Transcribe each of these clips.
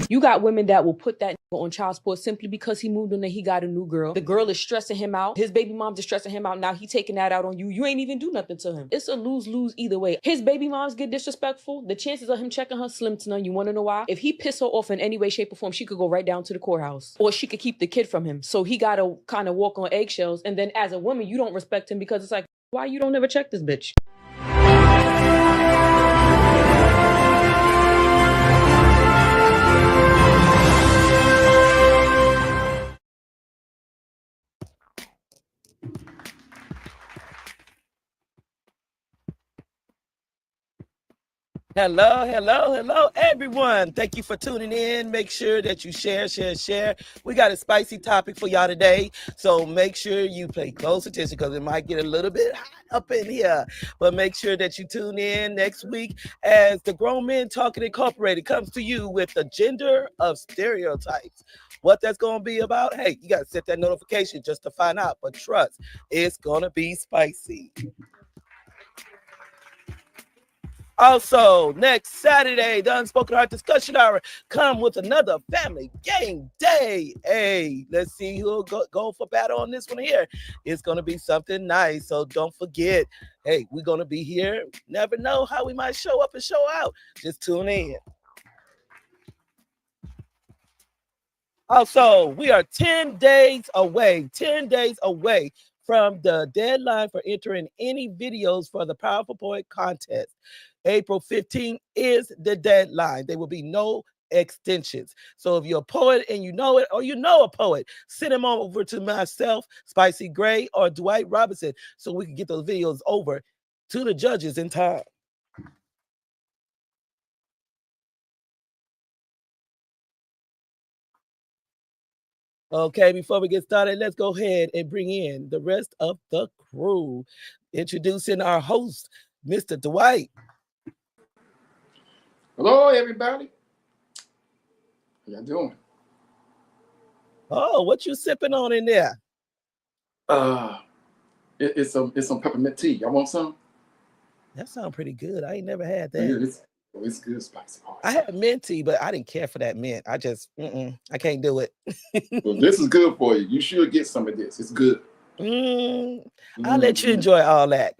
You got women that will put that on child support simply because he moved in and he got a new girl. The girl is stressing him out. His baby mom's is stressing him out. Now he taking that out on you. You ain't even do nothing to him. It's a lose-lose either way. His baby moms get disrespectful. The chances of him checking her slim to none. You want to know why? If he piss her off in any way, shape, or form, she could go right down to the courthouse. Or she could keep the kid from him. So he got to kind of walk on eggshells. And then as a woman, you don't respect him because it's like, why you don't ever check this bitch? Hello, everyone. Thank you for tuning in. Make sure that you share. We got a spicy topic for y'all today, so make sure you pay close attention because it might get a little bit hot up in here. But make sure that you tune in next week as the Grown Men Talking Incorporated comes to you with the gender of stereotypes. What that's going to be about, hey, you got to set that notification just to find out. But trust, it's going to be spicy. Also, next Saturday, the Unspoken Heart Discussion Hour come with another family game day. Hey, let's see who'll go for battle on this one here. It's going to be something nice, so don't forget. Hey, we're going to be here. Never know how we might show up and show out. Just tune in. Also, we are 10 days away from the deadline for entering any videos for the Powerful Poet contest. April 15th is the deadline. There will be no extensions. So if you're a poet and you know it, or you know a poet, send them over to myself, Spicy Gray, or Dwight Robinson, so we can get those videos over to the judges in time. Okay, before we get started, let's go ahead and bring in the rest of the crew. Introducing our host, Mr. Dwight. Hello, everybody. How y'all doing? Oh, what you sipping on in there? It's some peppermint tea. Y'all want some? That sounds pretty good. I ain't never had that. It's good, spicy. I had mint tea, but I didn't care for that mint. I just, I can't do it. Well, this is good for you. You should get some of this. It's good. I'll let you enjoy all that.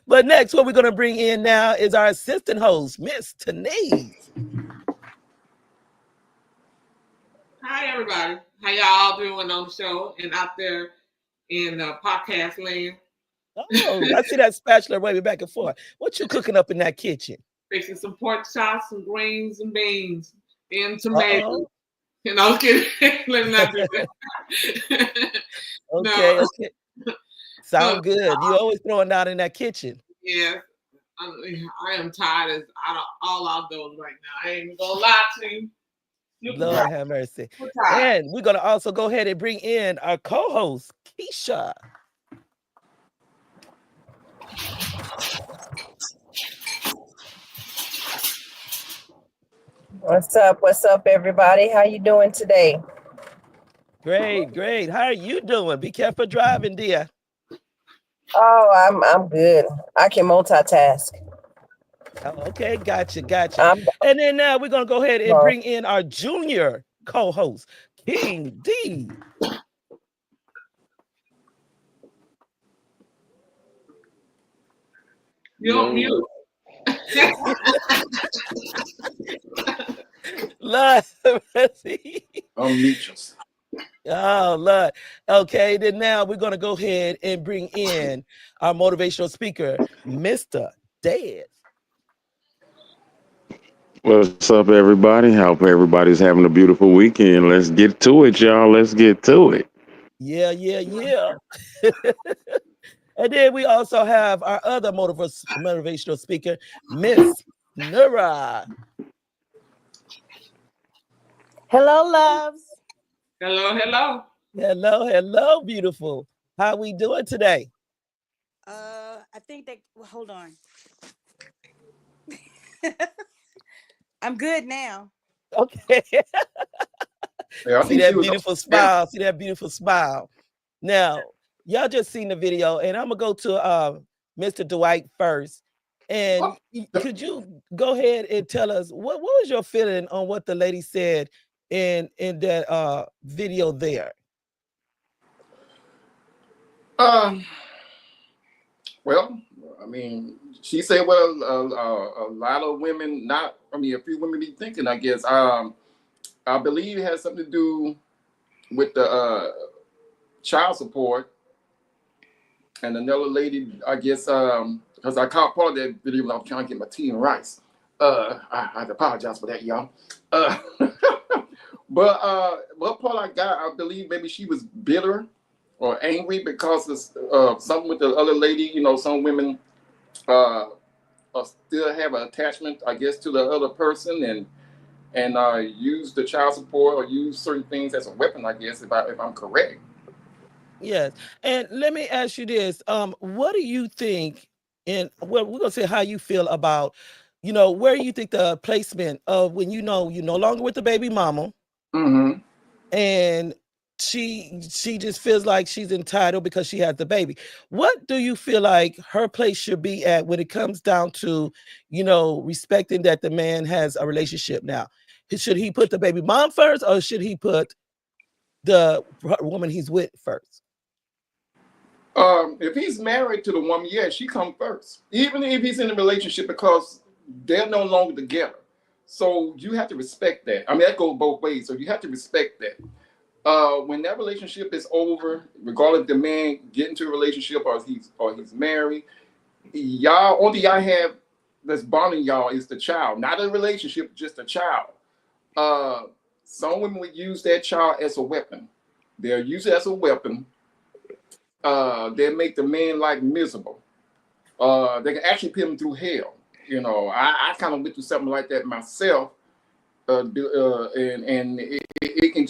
But next, what we're going to bring in now is our assistant host, Miss Tanise. Hi, everybody. How y'all doing on the show and out there in podcast land? Oh, I see that spatula waving back and forth. What you cooking up in that kitchen? Fixing some pork chops, some greens and beans, and tomatoes. You know, kidding. Let's not do that. Okay. Sound good. You always throwing down in that kitchen. Yeah. I am tired as all outdoors right now. I ain't gonna lie to you. Lord have mercy. And we're going to also go ahead and bring in our co-host, Keisha. What's up, everybody? How you doing today? Great. How are you doing? Be careful driving, dear. Oh, I'm good. I can multitask. Oh, okay, gotcha. And then now we're going to go ahead and bring in our junior co-host, King D. You're on mute. Lord, unmute yourself. Oh, Lord. Okay, then now we're going to go ahead and bring in our motivational speaker, Mr. Dez. What's up, everybody? Hope everybody's having a beautiful weekend. Let's get to it, y'all. Let's get to it. Yeah. And then we also have our other motivational speaker, Miss Nura. Hello, loves. Hello, beautiful. How we doing today? I think that. Well, hold on. I'm good now. Okay. See that beautiful smile. Now, y'all just seen the video, and I'm gonna go to Mr. Dwight first. And could you go ahead and tell us what was your feeling on what the lady said in that video there? Well, I mean, she said, well, a lot of women, a few women be thinking, I guess. I believe it has something to do with the child support. And another lady, I guess, because I caught part of that video when I was trying to get my tea and rice. I have to apologize for that, y'all. What part I got, I believe maybe she was bitter or angry because of something with the other lady. You know, some women still have an attachment, I guess, to the other person and use the child support or use certain things as a weapon, I guess, if I'm correct. Yes. And let me ask you this. What do you think we're gonna say how you feel about, where you think the placement of when you're no longer with the baby mama, Mm-hmm. and she just feels like she's entitled because she has the baby. What do you feel like her place should be at when it comes down to, respecting that the man has a relationship now? Should he put the baby mom first, or should he put the woman he's with first? If he's married to the woman, yeah, she come first. Even if he's in a relationship, because they're no longer together. So you have to respect that. I mean, that goes both ways. So you have to respect that. When that relationship is over, regardless if the man get into a relationship or he's married, only y'all have that's bonding y'all is the child, not a relationship, just a child. Some women would use that child as a weapon. They'll use it as a weapon. They make the man like miserable. They can actually put him through hell. I kind of went through something like that myself, and it can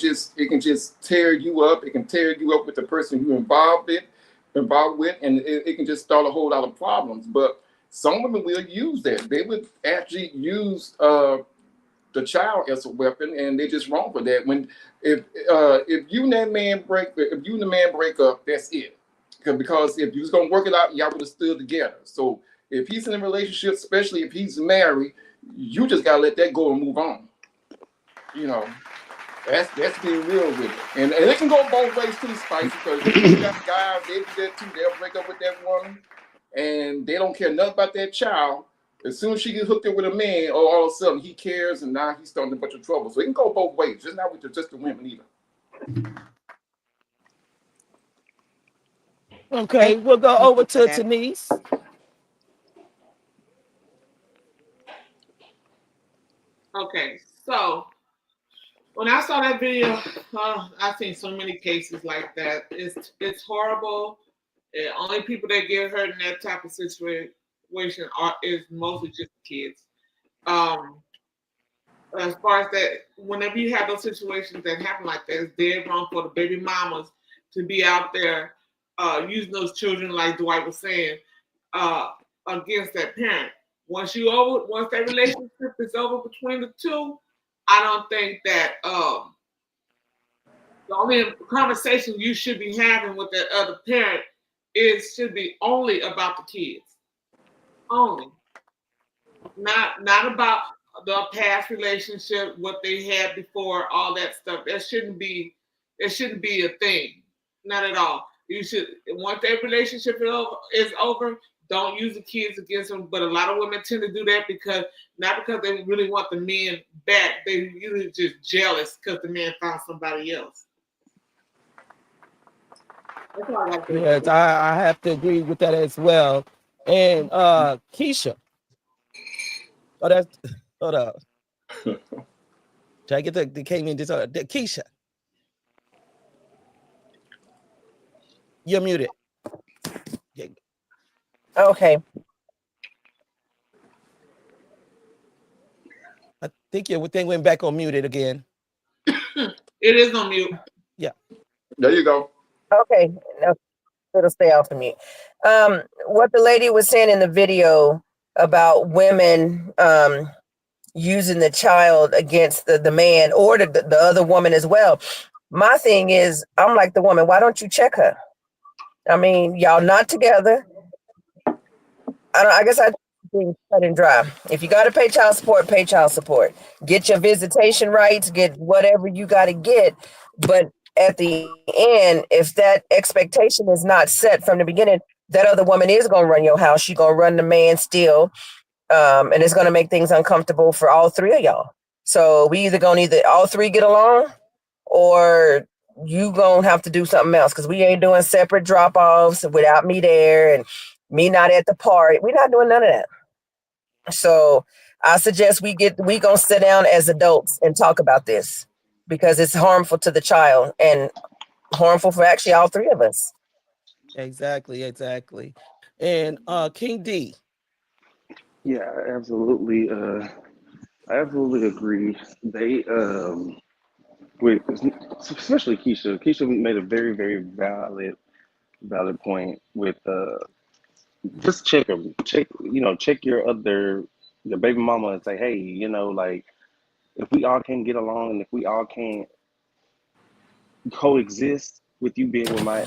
just tear you up. It can tear you up with the person you're involved with, and it can just start a whole lot of problems. But some women will use that. They would actually use the child as a weapon, and they're just wrong for that. If you and the man break up, that's it. Because if you was gonna work it out, y'all would have stood together. So if he's in a relationship, especially if he's married, you just gotta let that go and move on. That's being real with it. And it can go both ways too, Spicy, because you got guys, they do that too. They'll break up with that woman and they don't care nothing about that child. As soon as she gets hooked up with a man, all of a sudden he cares, and now he's starting a bunch of trouble. So it can go both ways, just not with just the women either. Okay, we'll go over to Denise. Okay, so when I saw that video, I've seen so many cases like that. It's horrible. The only people that get hurt in that type of situation is mostly just kids. As far as that, whenever you have those situations that happen like that, it's dead wrong for the baby mamas to be out there using those children, like Dwight was saying, against that parent. Once that relationship is over between the two, I don't think that the only conversation you should be having with that other parent should be only about the kids. Only. Not about the past relationship, what they had before, all that stuff. That shouldn't be a thing. Not at all. You should, once that relationship is over, don't use the kids against them. But a lot of women tend to do that not because they really want the men back. They usually just jealous because the man found somebody else. That's all I got to say. Yes, I have to agree with that as well. And Keisha. Oh, hold up. Try to get the came in this Keisha. You're muted. Okay. I think your thing went back on muted again. It is on mute. Yeah. There you go. Okay. No, it'll stay off of mute. What the lady was saying in the video about women using the child against the man or the other woman as well. My thing is, I'm like the woman, why don't you check her? I mean, y'all not together. I guess I being cut and dry. If you got to pay child support, pay child support. Get your visitation rights, get whatever you got to get. But at the end, if that expectation is not set from the beginning, that other woman is going to run your house. She's going to run the man still. And it's going to make things uncomfortable for all three of y'all. So we either going to either all three get along or you going to have to do something else because we ain't doing separate drop-offs without me there and me not at the party. We're not doing none of that. So I suggest we gonna sit down as adults and talk about this because it's harmful to the child and harmful for actually all three of us. Exactly. And King D. Yeah, absolutely. I absolutely agree. They, with especially Keisha. Keisha made a very, very valid point with just check them, check your baby mama and say, hey, like if we all can't get along and if we all can't coexist with you being with my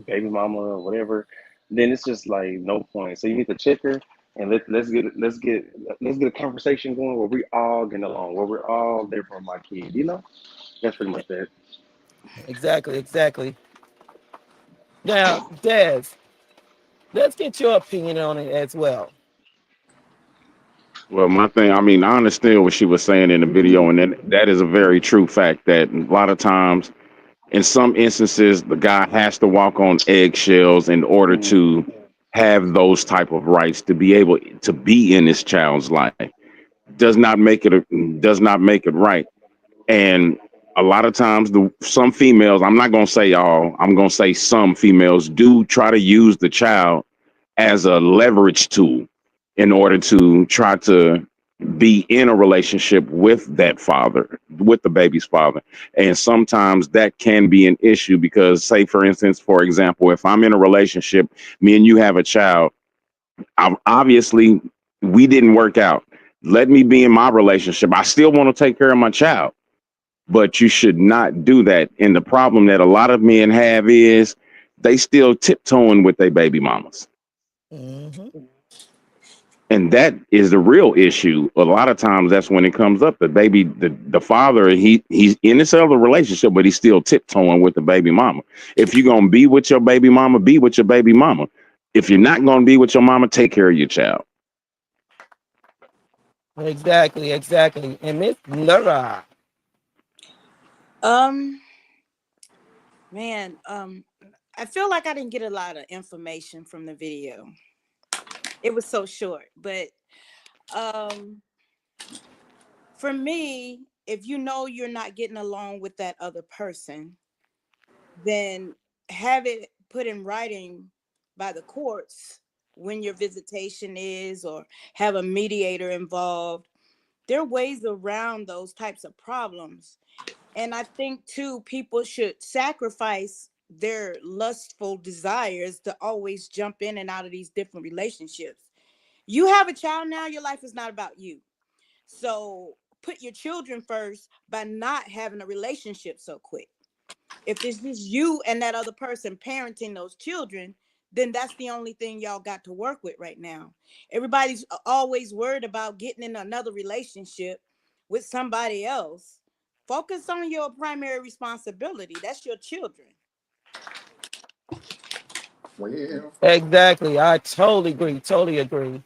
baby mama or whatever, then it's just like no point. So you need to check her and let's get a conversation going where we all get along, where we're all there for my kid. That's pretty much that. Exactly. Now, Des, let's get your opinion on it as well. Well, my thing, I mean, I understand what she was saying in the video, and that is a very true fact that a lot of times, in some instances, the guy has to walk on eggshells in order Mm. to have those type of rights to be able to be in his child's life. Does not make it right. And a lot of times, some females, I'm not gonna say all, I'm gonna say some females do try to use the child as a leverage tool in order to try to be in a relationship with that father, with the baby's father. And sometimes that can be an issue because, say, for instance, for example, if I'm in a relationship, me and you have a child, obviously we didn't work out. Let me be in my relationship. I still want to take care of my child, but you should not do that. And the problem that a lot of men have is they still tiptoeing with their baby mamas. Mm-hmm. And that is the real issue. A lot of times that's when it comes up. The father, he's in this other relationship, but he's still tiptoeing with the baby mama. If you're gonna be with your baby mama, be with your baby mama. If you're not gonna be with your mama, take care of your child. Exactly. And Miss Laura. Um, man, I feel like I didn't get a lot of information from the video. It was so short, but um, for me, if you know you're not getting along with that other person, then have it put in writing by the courts when your visitation is, or have a mediator involved. There are ways around those types of problems. And I think too, people should sacrifice their lustful desires to always jump in and out of these different relationships. You have a child now, your life is not about you. So put your children first by not having a relationship so quick. If it's just you and that other person parenting those children, then that's the only thing y'all got to work with right now. Everybody's always worried about getting in another relationship with somebody else. Focus on your primary responsibility. That's your children. Well, Exactly. I totally agree.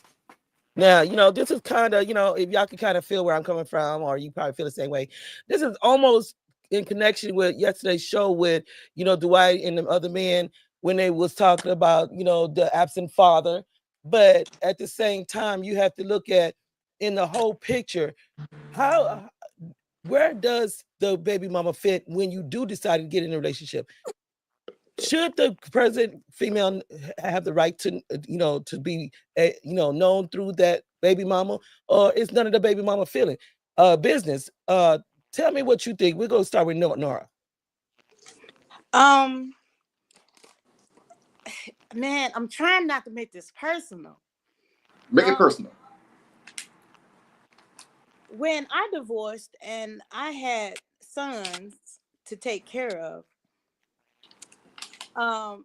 Now, this is kind of, if y'all can kind of feel where I'm coming from, or you probably feel the same way. This is almost in connection with yesterday's show with, Dwight and the other men when they was talking about, the absent father. But at the same time, you have to look at in the whole picture, where does the baby mama fit when you do decide to get in a relationship? Should the present female have the right to, to be, known through that baby mama, or is none of the baby mama feeling business? Tell me what you think. We're gonna start with Nora. Um, man, I'm trying not to make this personal. make it personal. When I divorced and I had sons to take care of, um,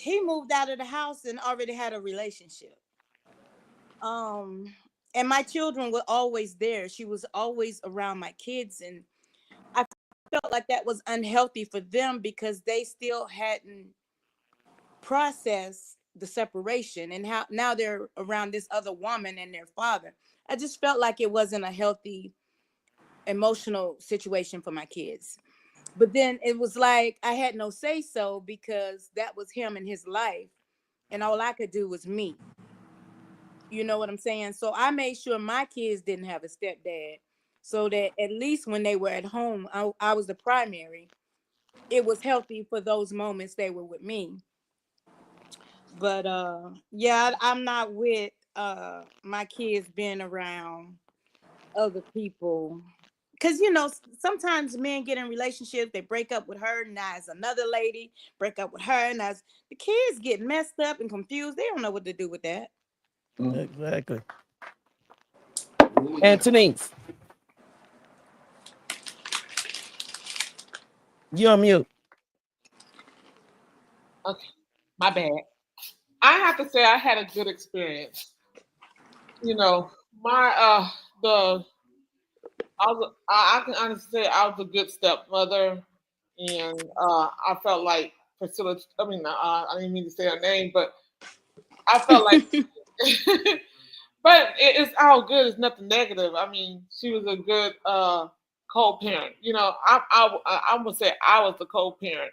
he moved out of the house and already had a relationship. And my children were always there. She was always around my kids, and I felt like that was unhealthy for them because they still hadn't processed the separation, and how now they're around this other woman and their father. I just felt like it wasn't a healthy emotional situation for my kids. But then it was like I had no say so because that was him and his life, and all I could do was me. You know what I'm saying? So I made sure my kids didn't have a stepdad, so that at least when they were at home, I was the primary. It was healthy for those moments they were with me. But yeah, I'm not with my kids being around other people. Cause sometimes men get in relationships, they break up with her, now it's another lady, break up with her, and as the kids get messed up and confused, they don't know what to do with that. Exactly. Antonise, you on mute. Okay, my bad. I have to say I had a good experience. You know, my the I can honestly say I was a good stepmother, and I felt like Priscilla. I mean, I didn't mean to say her name, but I felt like, but it's all good. It's nothing negative. I mean, she was a good co-parent. I would say I was the co-parent,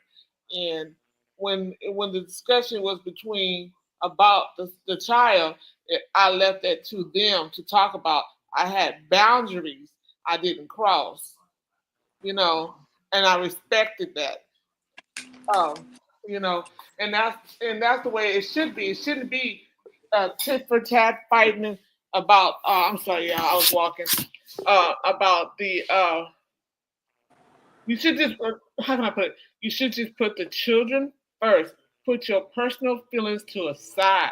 and when the discussion was between about the child, I left that to them to talk about. I had boundaries I didn't cross, you know, and I respected that. Um, you know, and that's the way it should be. It shouldn't be tit for tat fighting about. I'm sorry, yeah, I was walking. About the you should just how can I put it? You should just put the children first. Put your personal feelings to a side.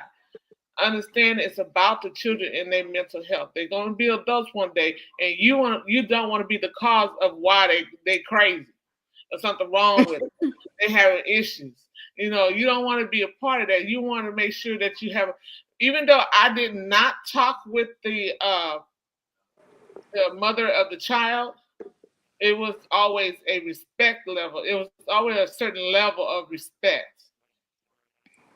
Understand it's about the children and their mental health. They're gonna be adults one day, and you don't want to be the cause of why they crazy or something wrong with them. They having issues. You don't want to be a part of that. You want to make sure that you have. Even though I did not talk with the mother of the child, it was always a respect level. It was always a certain level of respect.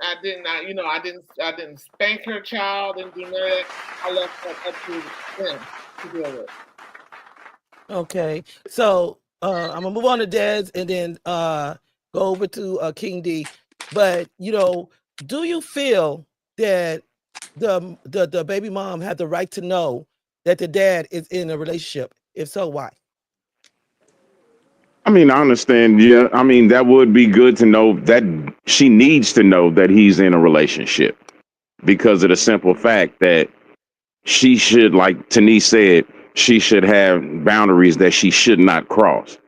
I did not, I didn't spank her child, didn't do none of that. I left that up to them to deal with. Okay, so I'm gonna move on to Dez and then go over to King D. But do you feel that the baby mom had the right to know that the dad is in a relationship? If so, why? I mean, I understand. Yeah, I mean, that would be good to know that she needs to know that he's in a relationship because of the simple fact that she should, like Denise said, she should have boundaries that she should not cross.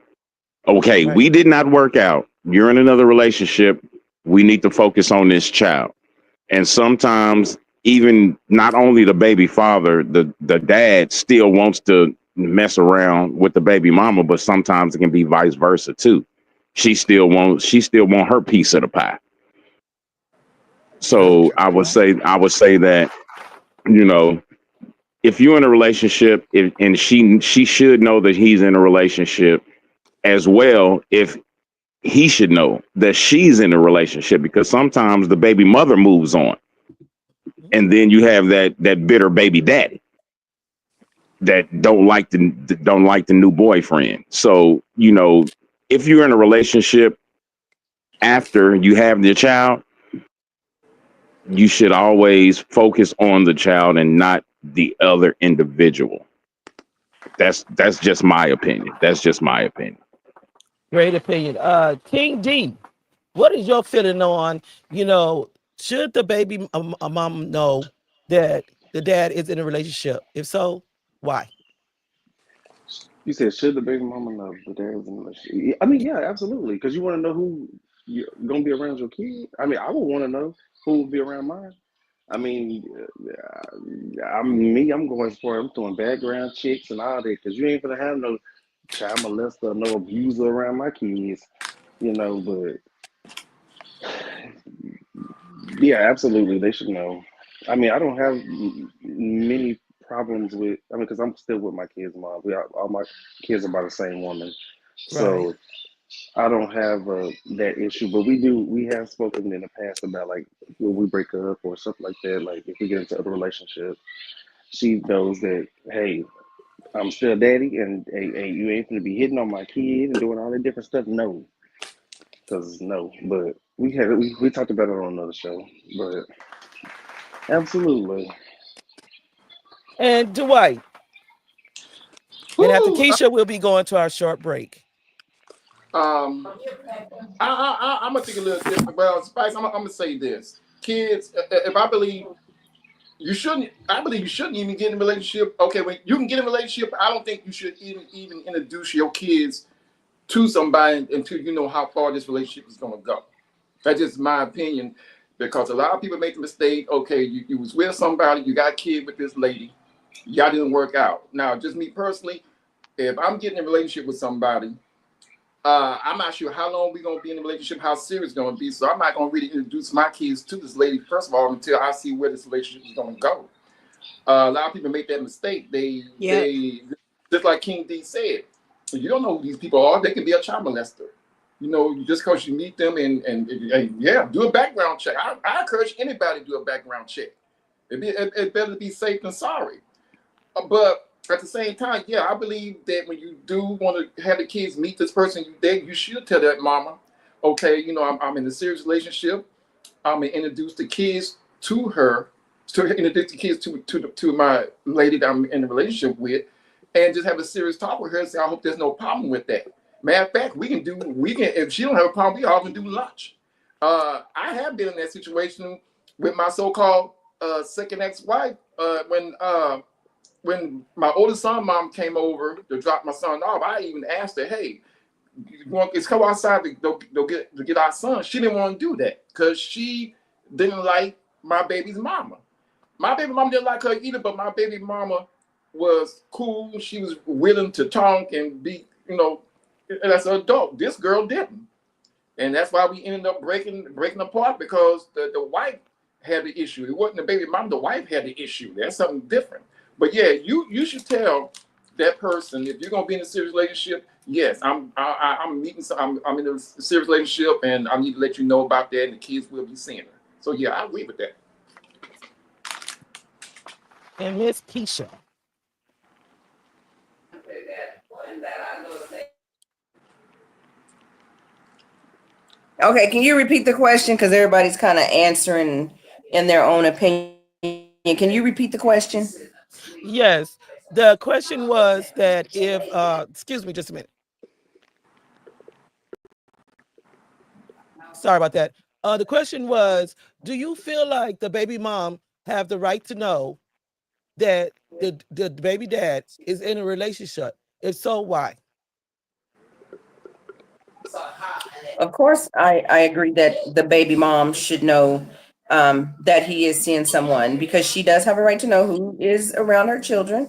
Okay, Right. we did not work out. You're in another relationship. We need to focus on this child. And sometimes even not only the baby father, the dad still wants to mess around with the baby mama, but sometimes it can be vice versa too. She still want her piece of the pie. So I would say that, you know, if you're in a relationship, and she should know that he's in a relationship as well. If he should know that she's in a relationship, because sometimes the baby mother moves on, and then you have that bitter baby daddy that don't like the new boyfriend. So if you're in a relationship after you have the child, you should always focus on the child and not the other individual. That's just my opinion. That's just my opinion. Great opinion. King D, what is your feeling on, should the baby mom know that the dad is in a relationship? If so, why? You said, should the baby mama know the dad was in a relationship? I mean, yeah, absolutely. Because you want to know who you're going to be around your kid. I mean, I would want to know who will be around mine. I mean, I'm me. I'm going for it. I'm doing background checks and all that because you ain't gonna have no child molester, no abuser around my kids, But Yeah, absolutely. They should know. I mean, I don't have many problems with. I mean, because I'm still with my kids' mom. All my kids are by the same woman, Right. so I don't have that issue. But we have spoken in the past about like when we break up or something like that. Like if we get into other relationships, she knows that hey, I'm still daddy, and hey, you ain't gonna be hitting on my kid and doing all that different stuff. No, because no. But we talked about it on another show. But absolutely. And Dwight. And after Whew, Keisha, we'll be going to our short break. I'm gonna think a little different. Well, Spice, I'm gonna say this: kids, if I believe you shouldn't, I believe you shouldn't even get in a relationship. Okay, when you can get in a relationship, I don't think you should even introduce your kids to somebody until you know how far this relationship is gonna go. That's just my opinion, because a lot of people make the mistake. Okay, you was with somebody, you got a kid with this lady, y'all didn't work out. Now, just me personally, if I'm getting in a relationship with somebody, I'm not sure how long we're gonna be in a relationship, how serious it's gonna be. So I'm not gonna really introduce my kids to this lady first of all until I see where this relationship is gonna go. A lot of people make that mistake. They just like King D said, you don't know who these people are. They could be a child molester. You know, just because you meet them and yeah, do a background check. I encourage anybody to do a background check. It better be safe than sorry. But at the same time, yeah, I believe that when you do want to have the kids meet this person you should tell that mama, okay, you know, I'm in a serious relationship. I'm gonna introduce the kids to her, to introduce the kids to my lady that I'm in a relationship with, and just have a serious talk with her and say, I hope there's no problem with that. Matter of fact, we can if she don't have a problem, we all can do lunch. I have been in that situation with my so-called second ex-wife when my oldest son mom came over to drop my son off. I even asked her, hey, let's go outside to get our son. She didn't want to do that because she didn't like my baby's mama. My baby mama didn't like her either, but my baby mama was cool. She was willing to talk and be, you know, as an adult. This girl didn't. And that's why we ended up breaking apart, because the wife had the issue. It wasn't the baby mama, the wife had the issue. That's something different. But yeah, you should tell that person, if you're gonna be in a serious relationship, yes, I'm in a serious relationship, and I need to let you know about that, and the kids will be seeing her. So yeah, I agree with that. And Miss Keisha. Okay, can you repeat the question? Because everybody's kind of answering in their own opinion. Can you repeat the question? Yes. The question was that if excuse me just a minute. Sorry about that. The question was, do you feel like the baby mom have the right to know that the baby dad is in a relationship? If so, why? Of course, I agree that the baby mom should know that he is seeing someone, because she does have a right to know who is around her children.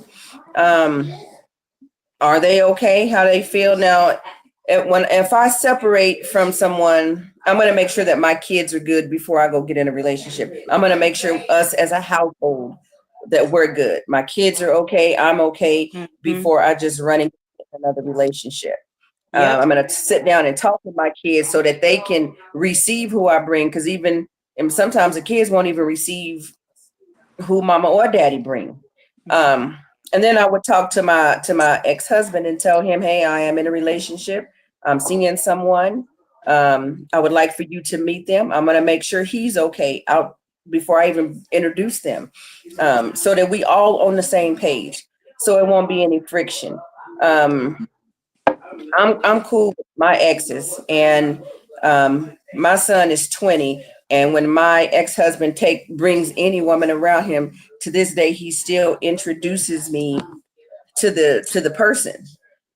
Are they okay? How they feel now? If I separate from someone, I'm going to make sure that my kids are good before I go get in a relationship. I'm going to make sure us as a household that we're good. My kids are okay. I'm okay before I just run into another relationship. I'm going to sit down and talk to my kids so that they can receive who I bring. Because and sometimes the kids won't even receive who mama or daddy bring. And then I would talk to my ex-husband and tell him, hey, I am in a relationship. I'm seeing someone. I would like for you to meet them. I'm going to make sure he's okay out before I even introduce them, so that we all on the same page, so it won't be any friction. I'm cool with my exes, and my son is 20. And when my ex-husband brings any woman around him, to this day, he still introduces me to the person.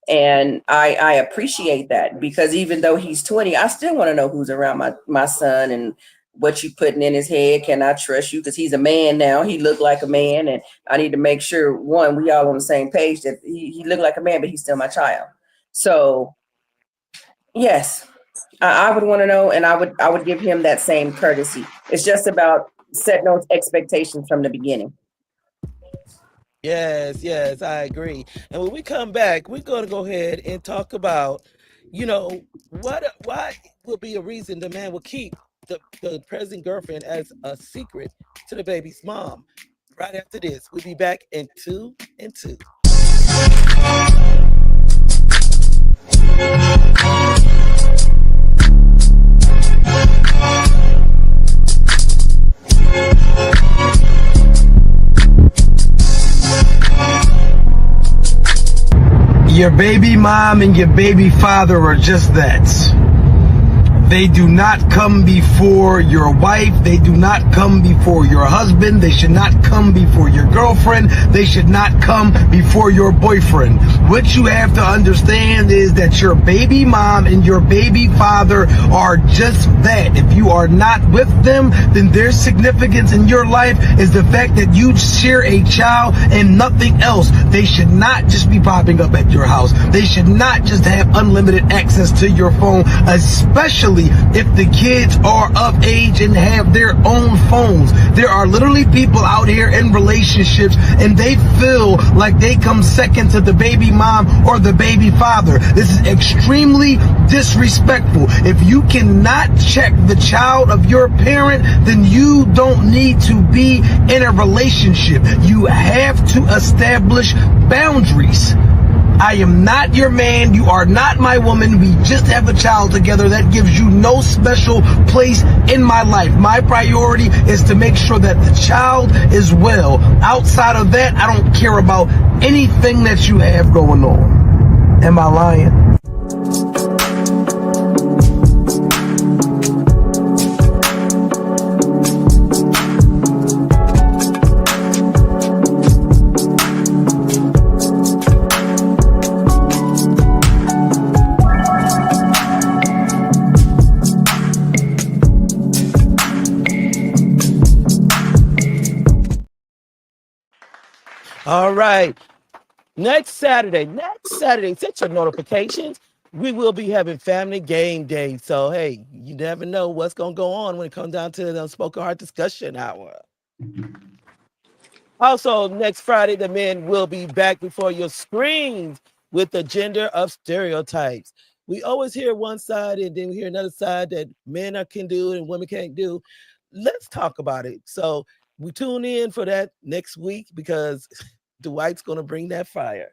And I appreciate that, because even though he's 20, I still want to know who's around my son and what you putting in his head. Can I trust you? Because he's a man now. He looked like a man, and I need to make sure, one, we all on the same page, that he looked like a man, but he's still my child. So yes, I would want to know, and I would give him that same courtesy. It's just about setting those expectations from the beginning. Yes, yes, I agree. And when we come back, we're going to go ahead and talk about, why will be a reason the man will keep the present girlfriend as a secret to the baby's mom. Right after this, we'll be back in 2 and 2. Your baby mom and your baby father are just that. They do not come before your wife. They do not come before your husband. They should not come before your girlfriend. They should not come before your boyfriend. What you have to understand is that your baby mom and your baby father are just that. If you are not with them, then their significance in your life is the fact that you share a child and nothing else. They should not just be popping up at your house. They should not just have unlimited access to your phone, especially if the kids are of age and have their own phones. There are literally people out here in relationships and they feel like they come second to the baby mom or the baby father. This is extremely disrespectful. If you cannot check the child of your parent, then you don't need to be in a relationship. You have to establish boundaries. I am not your man. You are not my woman. We just have a child together. That gives you no special place in my life. My priority is to make sure that the child is well. Outside of that, I don't care about anything that you have going on. Am I lying? All right. Next Saturday, set your notifications. We will be having family game day. So, hey, you never know what's going to go on when it comes down to the Unspoken Heart Discussion Hour. Also, next Friday, the men will be back before your screens with the gender of stereotypes. We always hear one side and then we hear another side that men can do and women can't do. Let's talk about it. So we tune in for that next week because Dwight's going to bring that fire.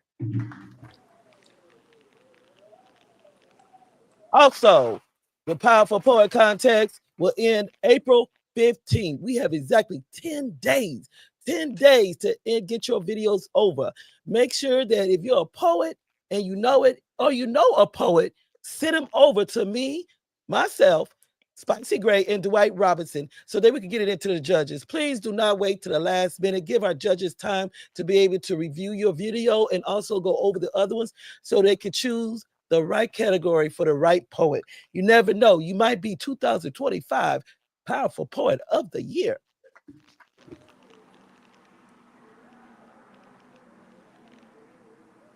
Also, the Powerful Poet Contest will end April 15th. We have exactly 10 days to get your videos over. Make sure that if you're a poet and you know it, or you know a poet, send them over to me, myself, Spicy Gray, and Dwight Robinson so that we can get it into the judges. Please do not wait to the last minute. Give our judges time to be able to review your video and also go over the other ones so they can choose the right category for the right poet. You never know. You might be 2025 Powerful Poet of the Year.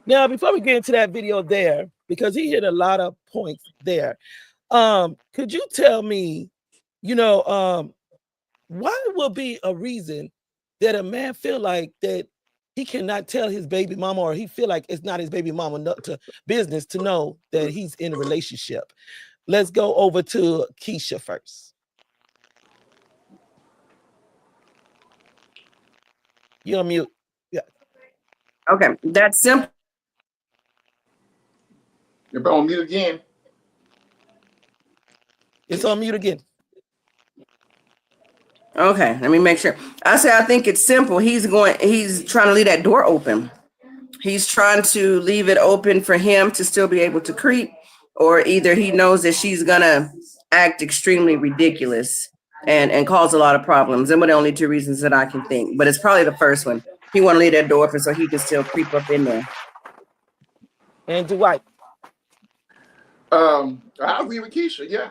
Now, before we get into that video there, because he hit a lot of points there, could you tell me, why will be a reason that a man feel like that he cannot tell his baby mama, or he feel like it's not his baby mama business to know that he's in a relationship? Let's go over to Keisha first. You're on mute. Yeah. Okay, that's simple. You're on mute again. It's on mute again. Okay, let me make sure. I think it's simple. He's trying to leave that door open. He's trying to leave it open for him to still be able to creep, or either he knows that she's gonna act extremely ridiculous and cause a lot of problems. And what the only two reasons that I can think, but it's probably the first one. He want to leave that door open so he can still creep up in there. And Dwight. I agree with Keisha. Yeah,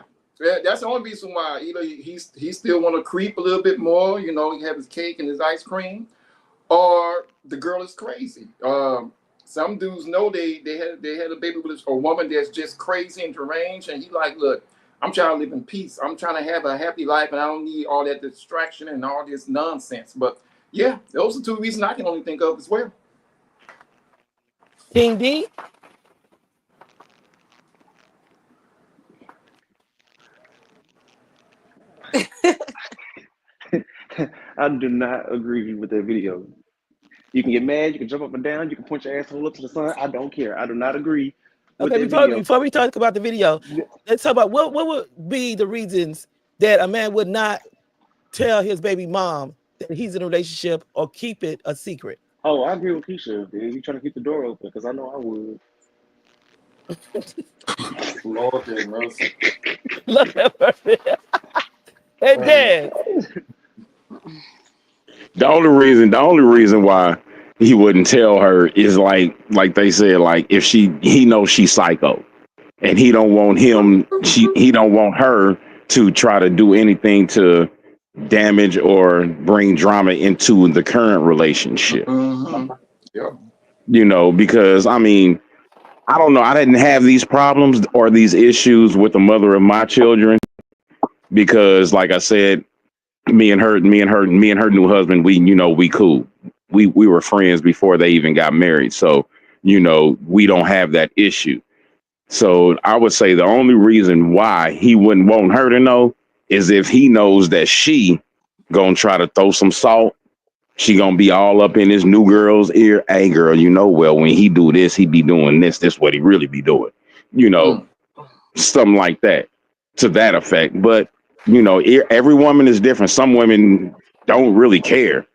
that's the only reason why either he still want to creep a little bit more. He have his cake and his ice cream, or the girl is crazy. Some dudes know they had a baby with a woman that's just crazy and deranged, and he like, look, I'm trying to live in peace. I'm trying to have a happy life, and I don't need all that distraction and all this nonsense. But yeah, those are two reasons I can only think of as well. King D. I do not agree with that video. You can get mad, you can jump up and down, you can point your asshole up to the sun. I don't care. I do not agree with Okay, that video. before we talk about the video, let's talk about what would be the reasons that a man would not tell his baby mom that he's in a relationship or keep it a secret. Oh, I agree with Keisha. You trying to keep the door open because I know I would. Lord have mercy. Look at mercy. Hey, Dan. The only reason why he wouldn't tell her is like they said, like if he knows she's psycho, and he don't want he don't want her to try to do anything to damage or bring drama into the current relationship. Mm-hmm. Yeah. You know, because I mean, I don't know, I didn't have these problems or these issues with the mother of my children because, like I said, me and her new husband, we cool. We were friends before they even got married. So, we don't have that issue. So I would say the only reason why he wouldn't want her to know is if he knows that she gonna try to throw some salt. She gonna be all up in his new girl's ear. Hey girl, well, when he do this, he be doing this. This what he really be doing. Something like that, to that effect. But every woman is different. Some women don't really care.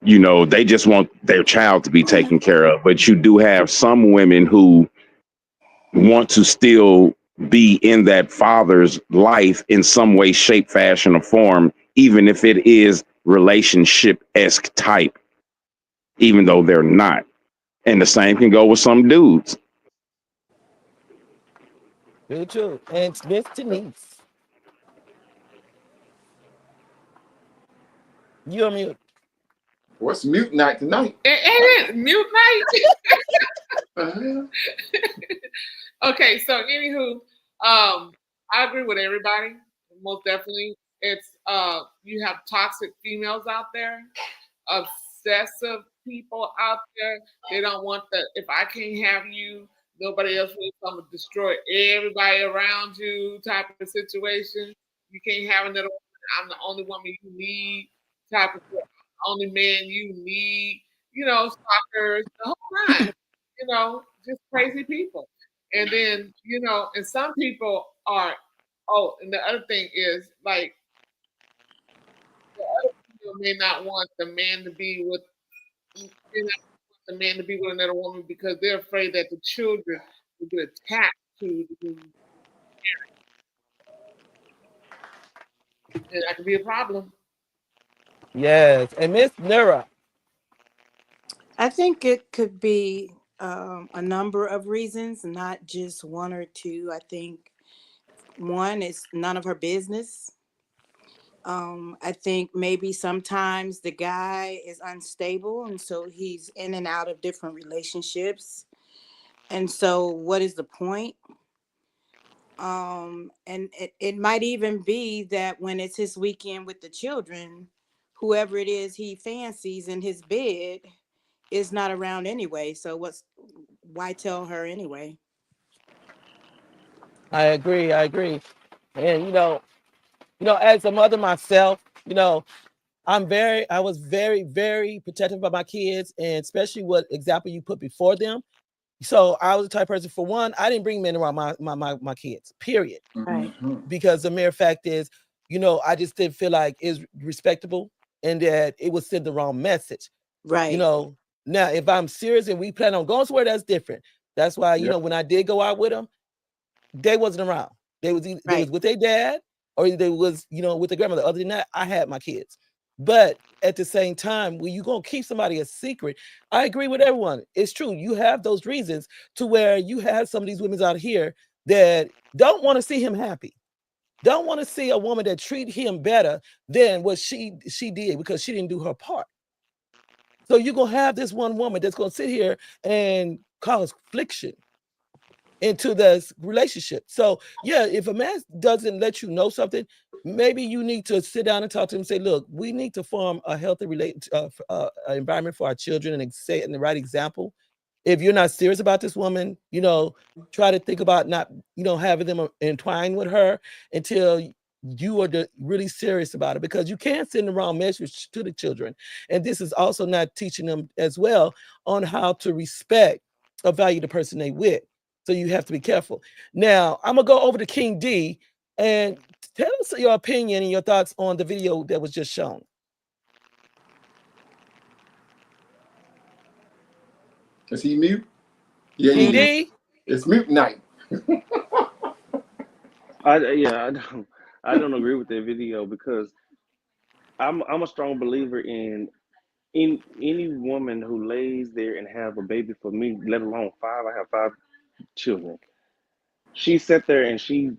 They just want their child to be taken care of. But you do have some women who want to still be in that father's life in some way, shape, fashion, or form, even if it is relationship-esque type, even though they're not. And the same can go with some dudes. Very true. And Miss Denise. You're on mute. What's mute night tonight? It is mute night. Okay, so anywho, I agree with everybody. Most definitely, it's you have toxic females out there, obsessive people out there. They don't want if I can't have you, nobody else will come and destroy everybody around you type of situation. You can't have another woman. I'm the only woman you need type of only man you need. Stalkers, the whole nine. Just crazy people. And then, and some people are, and the other thing is like, the other people may not want the man to be with, another woman because they're afraid that the children will get attached to the parent. And that could be a problem. Yes. And Miss Nura. I think it could be a number of reasons, not just one or two. I think one is none of her business. I think maybe sometimes the guy is unstable, and so he's in and out of different relationships. And so what is the point? And it might even be that when it's his weekend with the children, whoever it is he fancies in his bed is not around anyway. So why tell her anyway? I agree. And as a mother myself, I was very, very protective of my kids, and especially what example you put before them. So I was the type of person, for one, I didn't bring men around my kids, period. Right. Because the mere fact is, I just didn't feel like it's respectable and that it would send the wrong message. Right. Now if I'm serious and we plan on going somewhere, that's different. That's why, when I did go out with them, they wasn't around. They was with their dad or they was, with their grandmother. Other than that, I had my kids. But at the same time, when you're going to keep somebody a secret, I agree with everyone. It's true. You have those reasons to where you have some of these women out here that don't want to see him happy. Don't want to see a woman that treat him better than what she did because she didn't do her part. So you're going to have this one woman that's going to sit here and cause friction into this relationship. So yeah, if a man doesn't let you know something, maybe you need to sit down and talk to him and say, look, we need to form a healthy environment for our children and set the right example. If you're not serious about this woman, try to think about not, having them entwined with her until you are really serious about it, because you can't send the wrong message to the children. And this is also not teaching them as well on how to respect or value the person they with. So you have to be careful. Now, I'm going to go over to King D and tell us your opinion and your thoughts on the video that was just shown. Is he mute? Yeah, King he is. D? It's mute night. I don't agree with that video, because I'm a strong believer in any woman who lays there and have a baby for me, let alone 5. I have 5 children. She sat there and she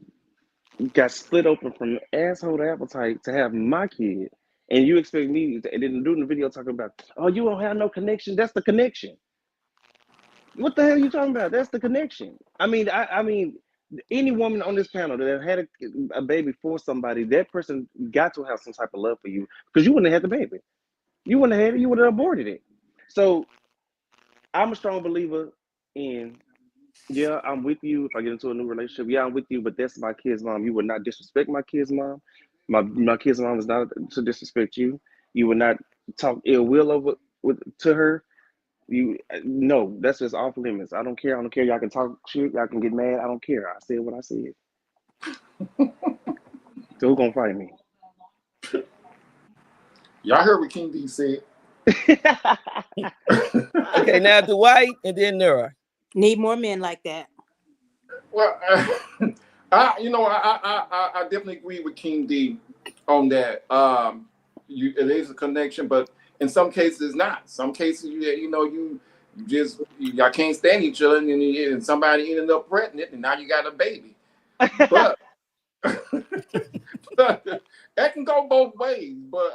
got split open from asshole to appetite to have my kid, and you expect me to, and then doing the video talking about, oh, you don't have no connection. That's the connection. What the hell are you talking about? That's the connection. I mean, any woman on this panel that had a baby for somebody, that person got to have some type of love for you, because you wouldn't have had the baby. You wouldn't have had it. You would have aborted it. So I'm a strong believer in, yeah, I'm with you if I get into a new relationship. Yeah, I'm with you, but that's my kid's mom. You would not disrespect my kid's mom. My kid's mom is not to disrespect you. You would not talk ill will to her. No, that's just off limits. I don't care. I don't care. Y'all can talk shit. Y'all can get mad. I don't care. I said what I said. So who gonna fight me? Y'all heard what King D said. Okay, now Dwight and then Nura. Need more men like that. Well, I definitely agree with King D on that. It is a connection, but in some cases it's not. Some cases y'all can't stand each other, and somebody ended up pregnant, and now you got a baby. But that can go both ways. But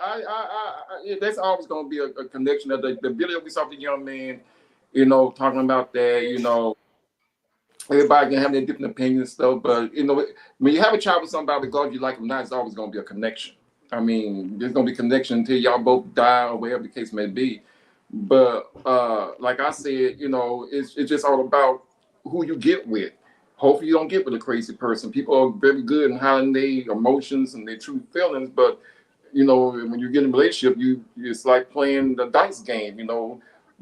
that's always going to be a connection. Of the video we saw the young man, talking about that. Everybody can have their different opinions and stuff, but when you have a child with somebody, regardless you like them or not, it's always going to be a connection. I mean, there's going to be a connection until y'all both die or whatever the case may be. But like I said, it's just all about who you get with. Hopefully you don't get with a crazy person. People are very good in hiding their emotions and their true feelings, but when you get in a relationship, it's like playing the dice game,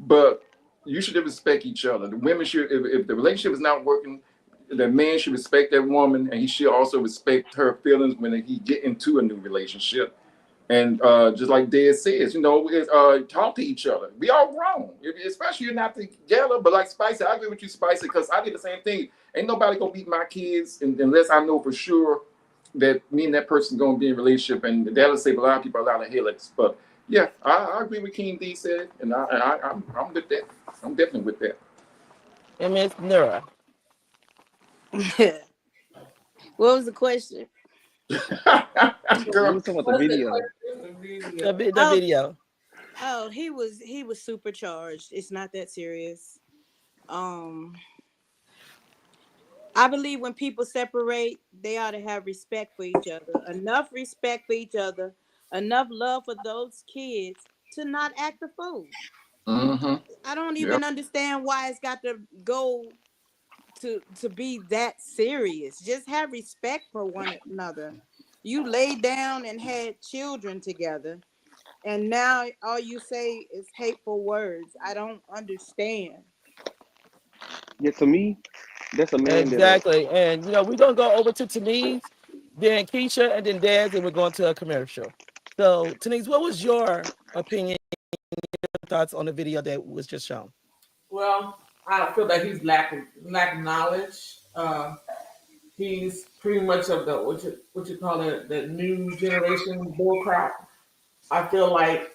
But you should respect each other. The women should, if the relationship is not working, the man should respect that woman, and he should also respect her feelings when he get into a new relationship. And just like Dad says, talk to each other. We all grown, especially you're not together. But like Spicy, I agree with you, Spicy, because I did the same thing. Ain't nobody gonna beat my kids unless I know for sure that me and that person gonna be in a relationship, and that'll save a lot of people a lot of headaches. But yeah, I agree with King D said, and I'm with that. I'm definitely with that. And Miss Nura. What was the question? Girl, We talking about the video. The video. Oh, he was supercharged. It's not that serious. I believe when people separate, they ought to have respect for each other. Enough respect for each other. Enough love for those kids to not act a fool. Mm-hmm. I don't even understand why it's got to go to be that serious. Just have respect for one another. You laid down and had children together, and now all you say is hateful words. I don't understand. Yeah, to me, that's a man Exactly. And we're gonna go over to Denise, then Keisha, and then Daz, and we're going to a commercial. So Denise, what was your opinion, your thoughts on the video that was just shown? Well, I feel that he's lacking knowledge. He's pretty much of the what you call it, the new generation bullcrap. I feel like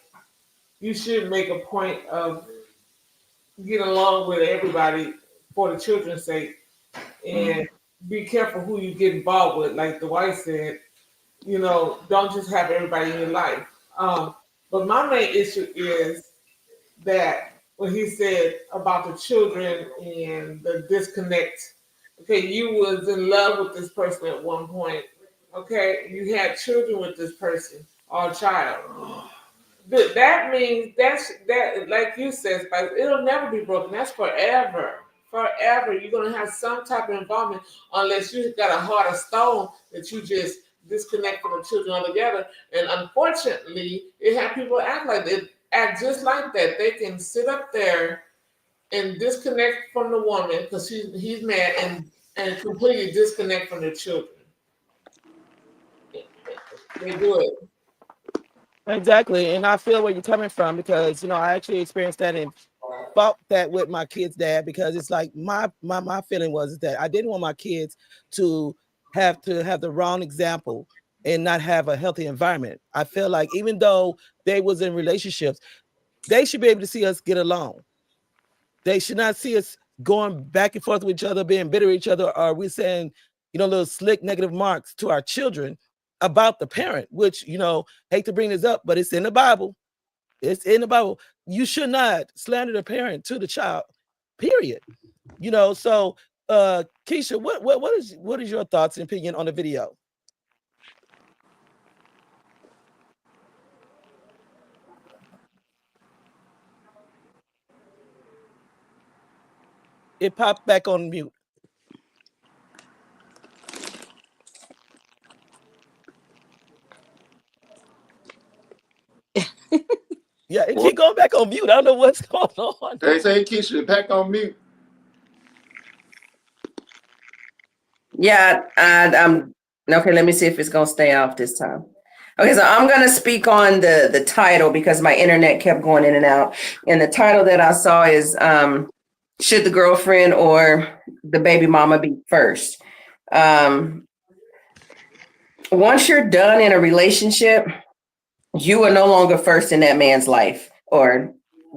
you should make a point of getting along with everybody for the children's sake, and be careful who you get involved with. Like the wife said, don't just have everybody in your life. But my main issue is that what he said about the children and the disconnect. Okay, you was in love with this person at one point. Okay, you had children with this person or a child. That means that, like you said, Spice, it'll never be broken. That's forever. Forever. You're gonna have some type of involvement unless you got a heart of stone that you just disconnect from the children altogether. And unfortunately, it have people act like they act just like that. They can sit up there and disconnect from the woman because he's mad and completely disconnect from the children. They do it. Exactly. And I feel where you're coming from because, I actually experienced that and fought that with my kid's dad because it's like my feeling was that I didn't want my kids to have the wrong example and not have a healthy environment. I feel like even though they was in relationships, they should be able to see us get along. They should not see us going back and forth with each other, being bitter at each other, or we saying, little slick negative marks to our children about the parent, which, hate to bring this up, but it's in the Bible. It's in the Bible. You should not slander the parent to the child, period. So Keisha, what is your thoughts and opinion on the video? It popped back on mute. Yeah, it keep going back on mute. I don't know what's going on. They say Keisha back on mute. Yeah, I'm okay. Let me see if it's gonna stay off this time. Okay, so I'm gonna speak on the title because my internet kept going in and out. And the title that I saw is should the girlfriend or the baby mama be first? Once you're done in a relationship, you are no longer first in that man's life, or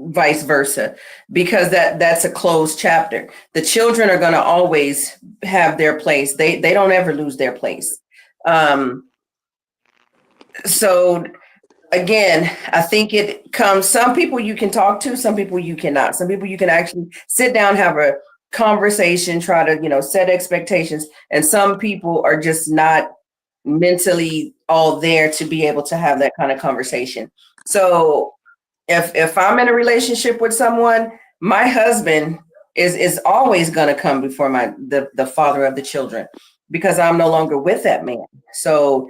vice versa, because that's a closed chapter. The children are going to always have their place. They don't ever lose their place. So again, I think it comes, some people you can talk to, some people you cannot. Some people you can actually sit down, have a conversation, try to, set expectations. And some people are just not mentally all there to be able to have that kind of conversation. So if I'm in a relationship with someone, my husband is always going to come before the father of the children, because I'm no longer with that man. So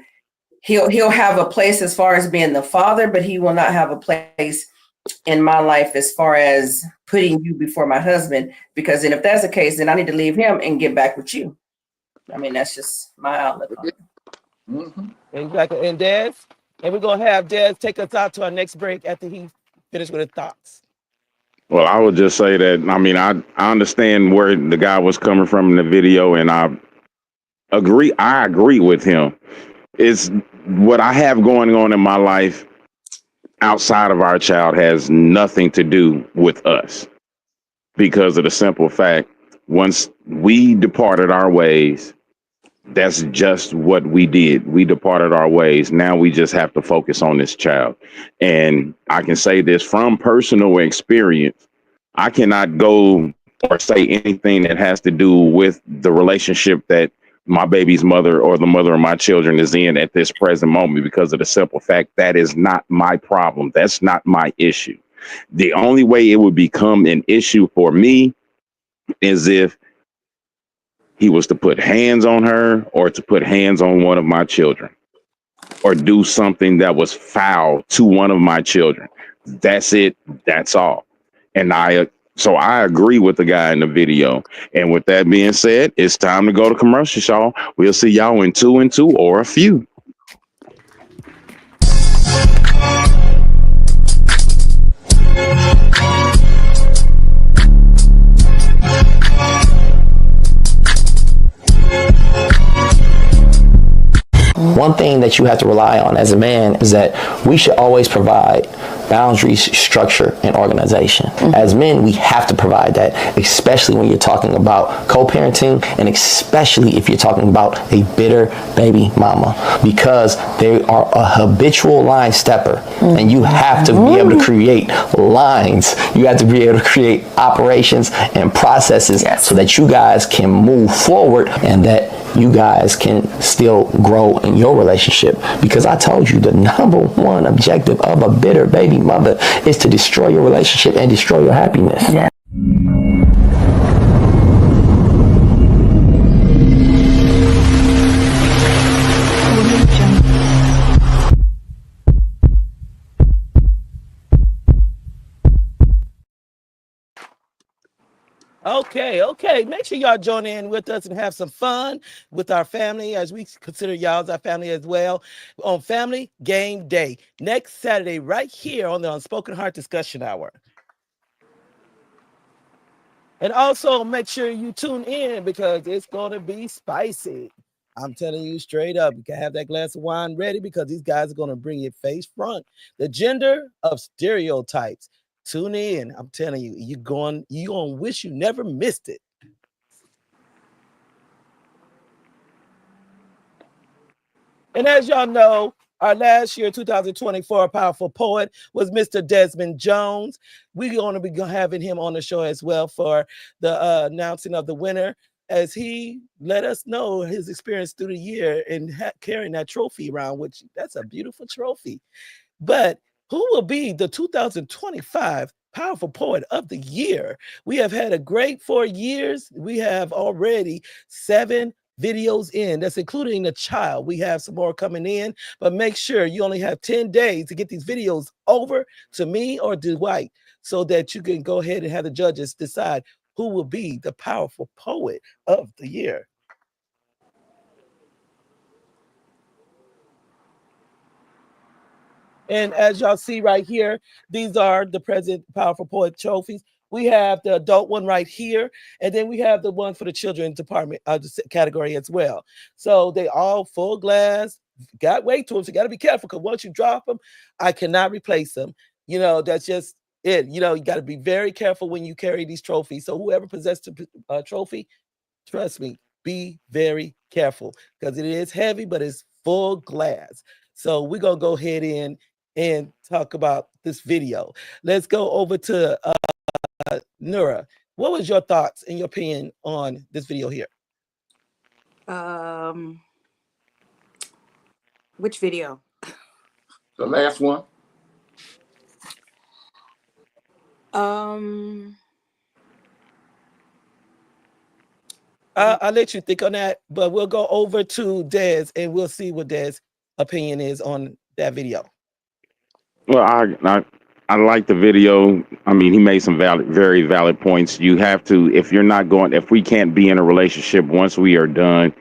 he'll have a place as far as being the father, but he will not have a place in my life as far as putting you before my husband, because then if that's the case, then I need to leave him and get back with you. I mean, that's just my outlook on it. Mm-hmm. Exactly. And Des, and we're gonna have Des take us out to our next break after he finished with his thoughts. Well, I would just say that, I understand where the guy was coming from in the video, and I agree with him. It's what I have going on in my life outside of our child has nothing to do with us, because of the simple fact, once we departed our ways, that's just what we did. We departed our ways. Now we just have to focus on this child. And I can say this from personal experience. I cannot go or say anything that has to do with the relationship that my baby's mother or the mother of my children is in at this present moment, because of the simple fact that is not my problem. That's not my issue. The only way it would become an issue for me is if he was to put hands on her, or to put hands on one of my children, or do something that was foul to one of my children. That's it. That's all. And so I agree with the guy in the video. And with that being said, it's time to go to commercial, y'all. We'll see y'all in 2 and 2 or a few. One thing that you have to rely on as a man is that we should always provide boundaries, structure, and organization. As men, we have to provide that, especially when you're talking about co-parenting, and especially if you're talking about a bitter baby mama, because they are a habitual line stepper, and you have to be able to create lines. You have to be able to create operations and processes so that you guys can move forward and that you guys can still grow in your relationship. Because I told you the number one objective of a bitter baby mother is to destroy your relationship and destroy your happiness. Yeah. Okay. Make sure y'all join in with us and have some fun with our family, as we consider y'all as our family as well, on Family Game Day next Saturday right here on the Unspoken Heart Discussion Hour. And also make sure you tune in because it's going to be spicy. I'm telling you straight up, you can have that glass of wine ready because these guys are going to bring it face front. The gender of stereotypes. Tune in. I'm telling you, you're going to wish you never missed it. And as y'all know, our last year, 2024, powerful poet was Mr. Desmond Jones. We're going to be having him on the show as well for the announcing of the winner, as he let us know his experience through the year and carrying that trophy around, which that's a beautiful trophy. But who will be the 2025 Powerful Poet of the Year? We have had a great 4 years. We have already 7 videos in. That's including the child. We have some more coming in, but make sure you only have 10 days to get these videos over to me or Dwight so that you can go ahead and have the judges decide who will be the Powerful Poet of the Year. And as y'all see right here, these are the present Powerful Poet trophies. We have the adult one right here, and then we have the one for the children's department category as well. So they all full glass, got weight to them, so you got to be careful because once you drop them, I cannot replace them. You know, that's just it. You know, you got to be very careful when you carry these trophies. So whoever possesses a trophy, trust me, be very careful because it is heavy, but it's full glass. So we're going to go ahead in and talk about this video. Let's go over to Nura. What was your thoughts and your opinion on this video here? Which video? The last one. I'll let you think on that, but we'll go over to Des and we'll see what Des' opinion is on that video. Well, I like the video. I mean, he made some very valid points. You have to, if we can't be in a relationship once we are done,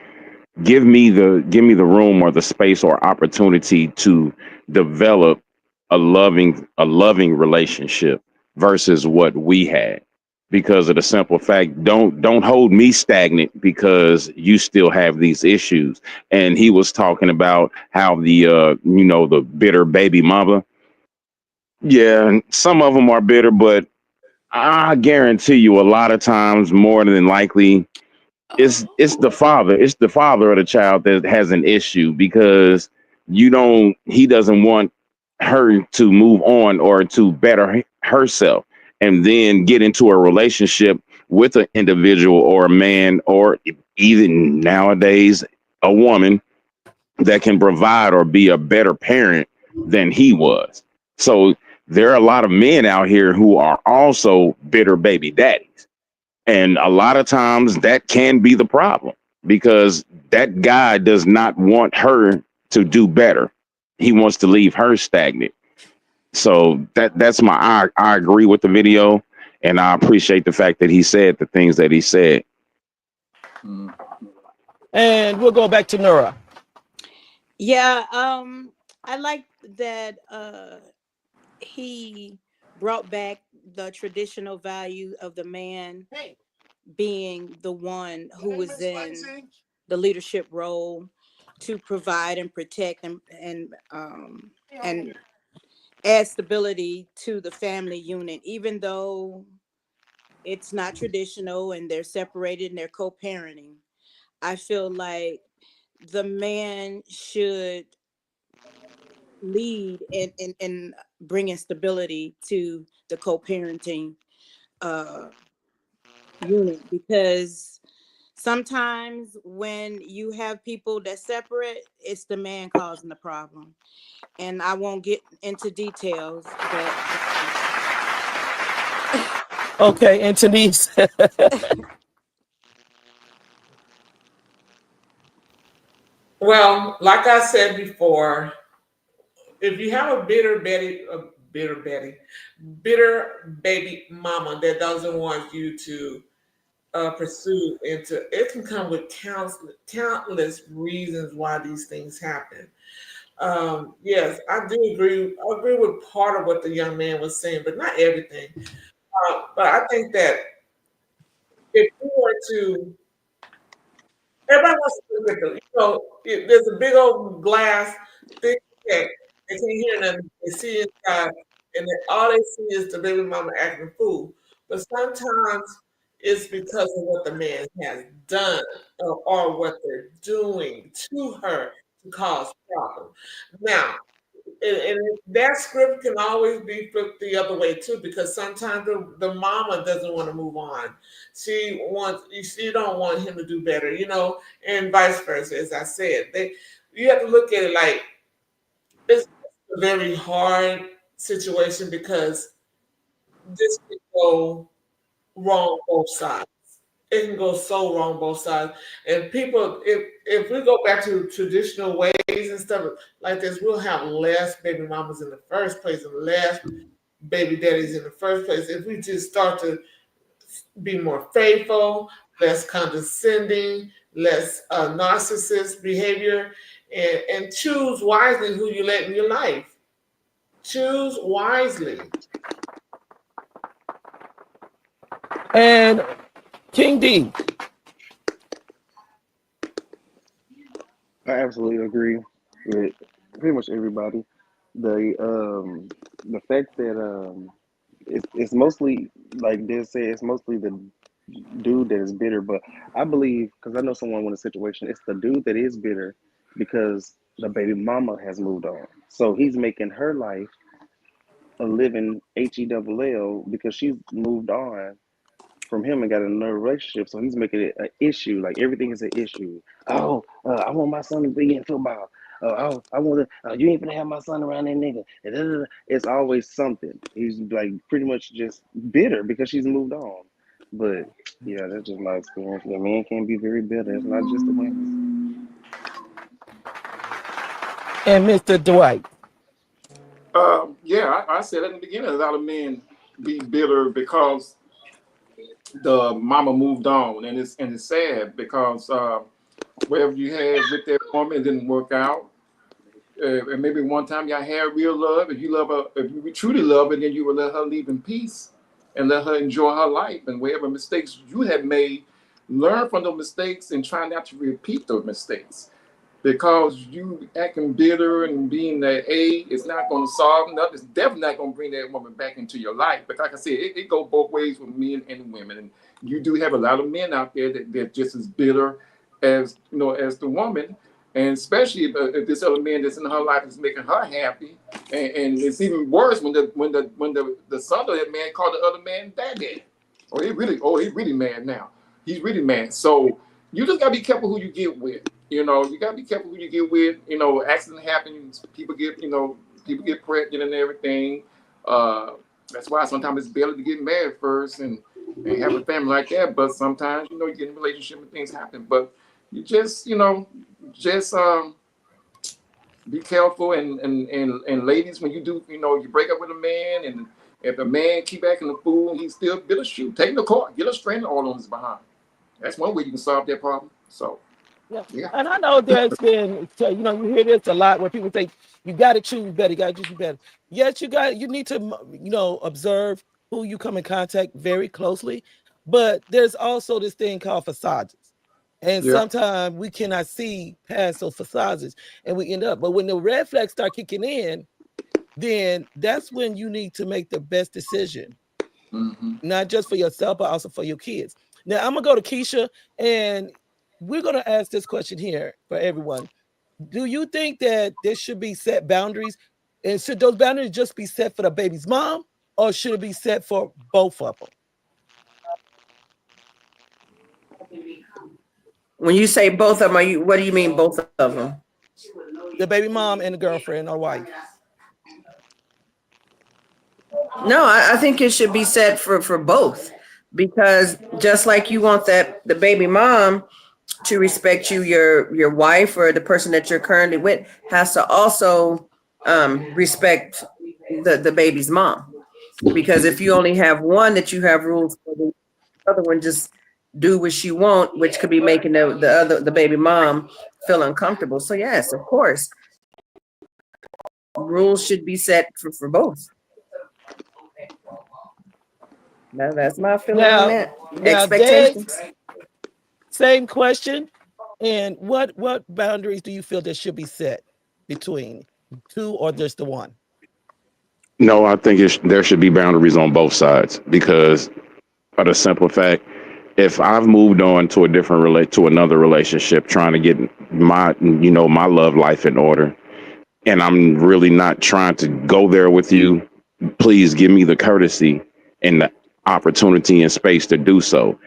give me the room or the space or opportunity to develop a loving relationship versus what we had. Because of the simple fact, don't hold me stagnant because you still have these issues. And he was talking about how the bitter baby mama. Yeah, some of them are bitter, but I guarantee you a lot of times, more than likely, it's the father of the child that has an issue because he doesn't want her to move on or to better herself and then get into a relationship with an individual or a man or even nowadays a woman that can provide or be a better parent than he was. So there are a lot of men out here who are also bitter baby daddies. And a lot of times that can be the problem because that guy does not want her to do better. He wants to leave her stagnant. So that's I agree with the video, and I appreciate the fact that he said the things that he said. And we'll go back to Nura. Yeah, I like that he brought back the traditional value of the man being the one who was in the leadership role to provide and protect and add stability to the family unit, even though it's not traditional and they're separated and they're co-parenting. I feel like the man should lead in bringing stability to the co-parenting uh, unit, because sometimes when you have people that separate, it's the man causing the problem. And I won't get into details, but Okay, and Denise. Well, like I said before, if you have a bitter baby mama that doesn't want you to pursue into, it can come with countless reasons why these things happen. Yes, I do agree. I agree with part of what the young man was saying, but not everything. But I think that if you were to, everybody wants to look at there's a big old glass thing that they can't hear nothing. They see inside, and then all they see is the baby mama acting a fool. But sometimes it's because of what the man has done, or what they're doing to her to cause problems. Now, and that script can always be flipped the other way too, because sometimes the mama doesn't want to move on. She don't want him to do better, and vice versa. As I said, you have to look at it like it's a very hard situation, because this can go wrong both sides. It can go so wrong both sides. And people, if we go back to traditional ways and stuff like this, we'll have less baby mamas in the first place and less baby daddies in the first place. If we just start to be more faithful, less condescending, less narcissist behavior, and choose wisely who you let in your life. Choose wisely. And King D. I absolutely agree with pretty much everybody. The fact that it's mostly, like they say, it's mostly the dude that is bitter. But I believe, because I know someone in a situation, it's the dude that is bitter because the baby mama has moved on. So he's making her life a living HELL because she's moved on from him and got another relationship. So he's making it an issue. Like everything is an issue. Oh, I want my son to be in football. I want to. You ain't gonna have my son around that nigga. And it's always something. He's like pretty much just bitter because she's moved on. But yeah, that's just my experience. The man can be very bitter. It's not just the women. And Mr. Dwight. Yeah, I said at the beginning, a lot of men be bitter because the mama moved on, and it's sad because whatever you had with that woman, it didn't work out. And maybe one time y'all had real love, if you love her, if you truly love her, then you would let her leave in peace and let her enjoy her life, and whatever mistakes you have made, learn from those mistakes and try not to repeat those mistakes. Because you acting bitter and being that it's not going to solve nothing. It's definitely not going to bring that woman back into your life. But like I said, it goes both ways with men and women. And you do have a lot of men out there that just as bitter as as the woman. And especially if this other man that's in her life is making her happy, and it's even worse when the son of that man called the other man daddy. He really mad now. He's really mad. So you just gotta be careful who you get with. You gotta be careful who you get with. Accident happens. People get pregnant and everything. That's why sometimes it's better to get married first and have a family like that. But sometimes you get in a relationship and things happen. But you just be careful, and ladies, when you do you break up with a man, and if a man keep acting a fool and he's still bitter, shoot, take him to court, get a straining all on his behind. That's one way you can solve that problem. So Yeah. And I know there's been, you hear this a lot where people say, you got to choose better, you got to choose better. Yes, you need to, observe who you come in contact very closely. But there's also this thing called facades. And sometimes we cannot see past those facades and we end up. But when the red flags start kicking in, then that's when you need to make the best decision, not just for yourself, but also for your kids. Now, I'm going to go to Keisha, and we're going to ask this question here for everyone. Do you think that there should be set boundaries? And should those boundaries just be set for the baby's mom, or should it be set for both of them? When you say both of them, what do you mean both of them? The baby mom and the girlfriend or wife. No, I think it should be set for both, because just like you want the baby mom to respect you, your wife or the person that you're currently with has to also respect the baby's mom. Because if you only have one that you have rules for, the other one just do what she want, which could be making the baby mom feel uncomfortable. So yes, of course, rules should be set for both. Now that's my feeling on that. Expectations. Dave, same question. And what boundaries do you feel that should be set between two or just the one? No, I think there should be boundaries on both sides, because of the simple fact, if I've moved on to another relationship, trying to get my love life in order, and I'm really not trying to go there with you, please give me the courtesy and the opportunity and space to do so.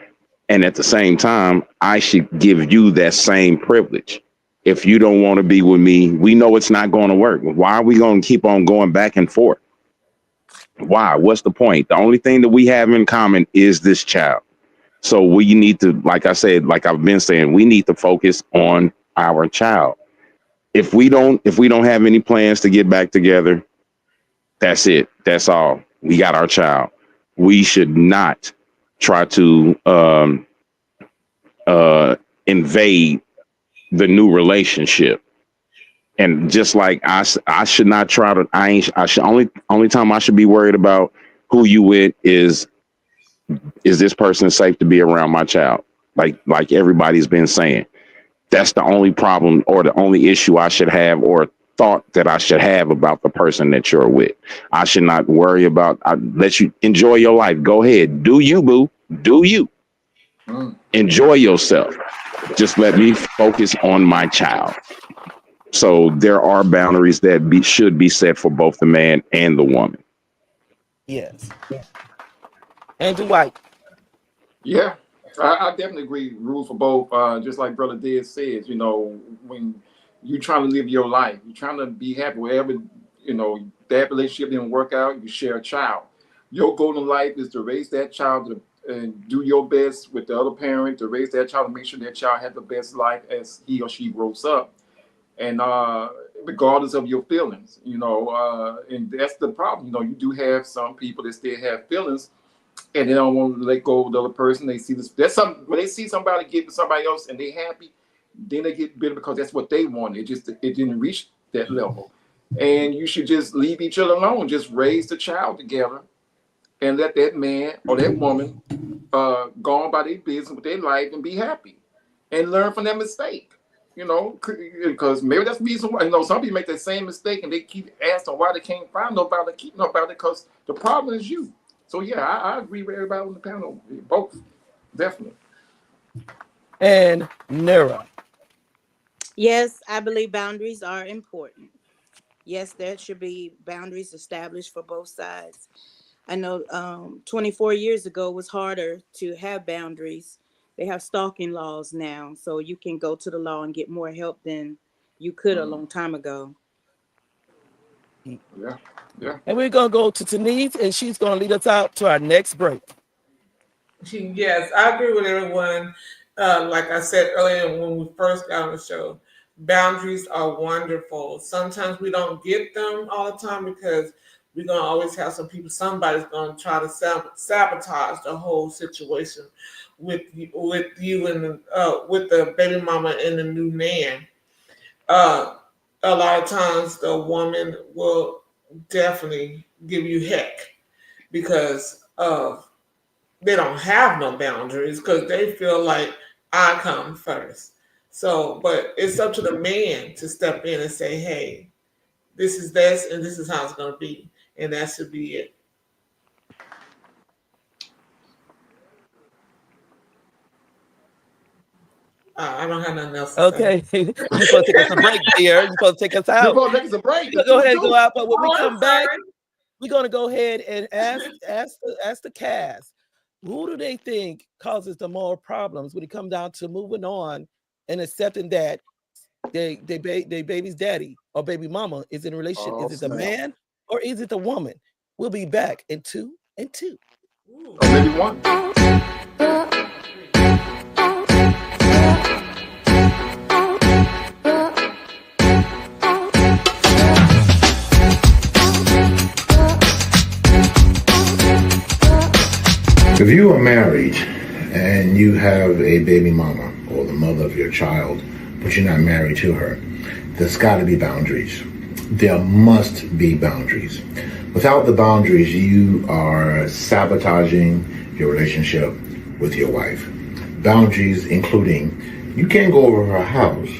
And at the same time, I should give you that same privilege. If you don't want to be with me, we know it's not going to work. Why are we going to keep on going back and forth? Why? What's the point? The only thing that we have in common is this child. So we need to, like I said, like I've been saying, we need to focus on our child. If we don't have any plans to get back together, that's it. That's all. We got our child. We should not try to invade the new relationship. And just like I should not try to, only time I should be worried about who you with is this person safe to be around my child? Like everybody's been saying, that's the only problem or the only issue I should have, or thought that I should have about the person that you're with. I should not worry about. I let you enjoy your life. Go ahead, do you, boo? Do you enjoy yourself? Just let me focus on my child. So there are boundaries that should be set for both the man and the woman. Yes. Andrew White. Yeah, I definitely agree. Rules for both. Just like Brother Did says, when you're trying to live your life, you're trying to be happy, wherever, that relationship didn't work out, you share a child. Your goal in life is to raise that child and do your best with the other parent to raise that child and make sure that child has the best life as he or she grows up. And regardless of your feelings, and that's the problem. You do have some people that still have feelings, and they don't want to let go of the other person. They see this. When they see somebody get with somebody else and they happy, then they get bitter because that's what they wanted. It didn't reach that level. And you should just leave each other alone. Just raise the child together, and let that man or that woman go on by their business with their life and be happy, and learn from their mistake. Because maybe that's the reason why, some people make that same mistake and they keep asking why they can't find nobody, keep nobody, because the problem is you. So yeah, I agree with everybody on the panel, both, definitely. And Nira. Yes, I believe boundaries are important. Yes, there should be boundaries established for both sides. I know 24 years ago it was harder to have boundaries. They have stalking laws now, so you can go to the law and get more help than you could a long time ago. Yeah. And we're going to go to Denise, and she's going to lead us out to our next break. Yes, I agree with everyone. Like I said earlier when we first got on the show, boundaries are wonderful. Sometimes we don't get them all the time because we're going to always have somebody's going to try to sabotage the whole situation with you and with the baby mama and the new man. A lot of times the woman will definitely give you heck because they don't have no boundaries because they feel like I come first. So, but it's up to the man to step in and say, hey, this is this, and this is how it's going to be, and that should be it. I don't have nothing else to Okay, you're supposed to take us a break here. You're supposed to take us You're out. supposed to take us a break. Go ahead and go out. But when we Oh, come I'm back, sorry. we're gonna go ahead and ask the cast, who do they think causes the more problems when it comes down to moving on and accepting that they baby's daddy or baby mama is in a relationship? Oh, is it the snap. man or is it the woman? We'll be back in 2 and 2. Or maybe one. If you are married and you have a baby mama or the mother of your child, but you're not married to her, there's got to be boundaries. There must be boundaries. Without the boundaries, you are sabotaging your relationship with your wife. Boundaries including, you can't go over her house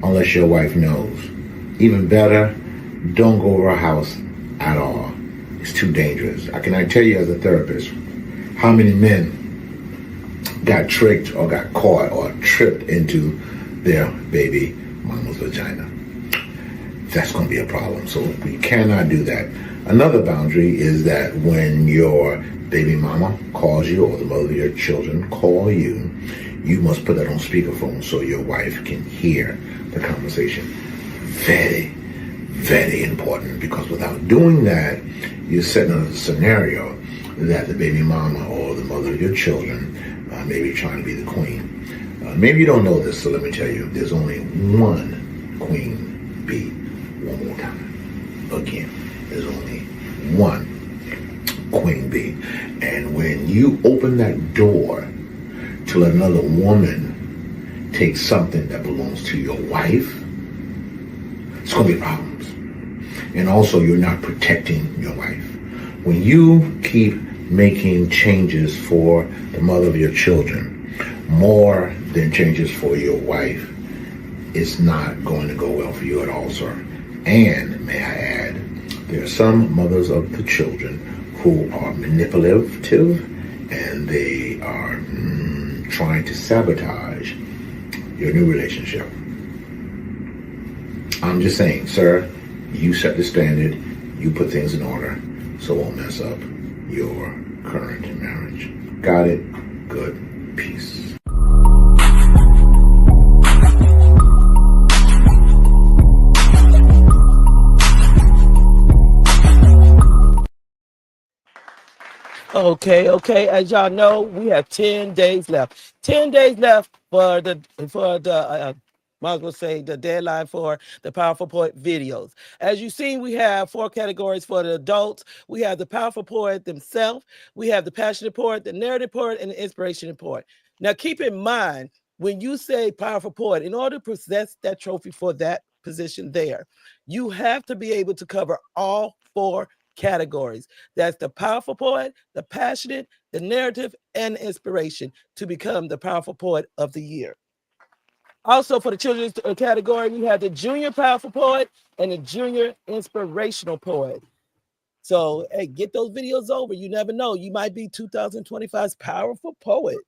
unless your wife knows. Even better, don't go over her house at all. It's too dangerous. I tell you as a therapist, how many men got tricked or got caught or tripped into their baby mama's vagina? That's going to be a problem. So we cannot do that. Another boundary is that when your baby mama calls you or the mother of your children call you, you must put that on speakerphone so your wife can hear the conversation. Very, very important, because without doing that, you're setting a scenario that the baby mama or the mother of your children may be trying to be the queen. Maybe you don't know this, so let me tell you, there's only one queen bee. One more time. Again, there's only one queen bee. And when you open that door to let another woman take something that belongs to your wife, it's going to be problems. And also, you're not protecting your wife. When you keep making changes for the mother of your children more than changes for your wife, it's not going to go well for you at all, sir. And may I add, there are some mothers of the children who are manipulative and they are trying to sabotage your new relationship. I'm just saying, sir, you set the standard, you put things in order, so it won't mess up your current marriage. Got it? Good. Peace. Okay. As y'all know, we have 10 days left. 10 days left for the might as well say the deadline for the Powerful Poet videos. As you've seen, we have 4 categories for the adults. We have the Powerful Poet themselves. We have the Passionate Poet, the Narrative Poet, and the Inspiration Poet. Now, keep in mind, when you say Powerful Poet, in order to possess that trophy for that position there, you have to be able to cover all 4 categories. That's the Powerful Poet, the Passionate, the Narrative, and Inspiration to become the Powerful Poet of the Year. Also, for the children's category, we have the Junior Powerful Poet and the Junior Inspirational Poet. So, hey, get those videos over. You never know. You might be 2025's Powerful Poet.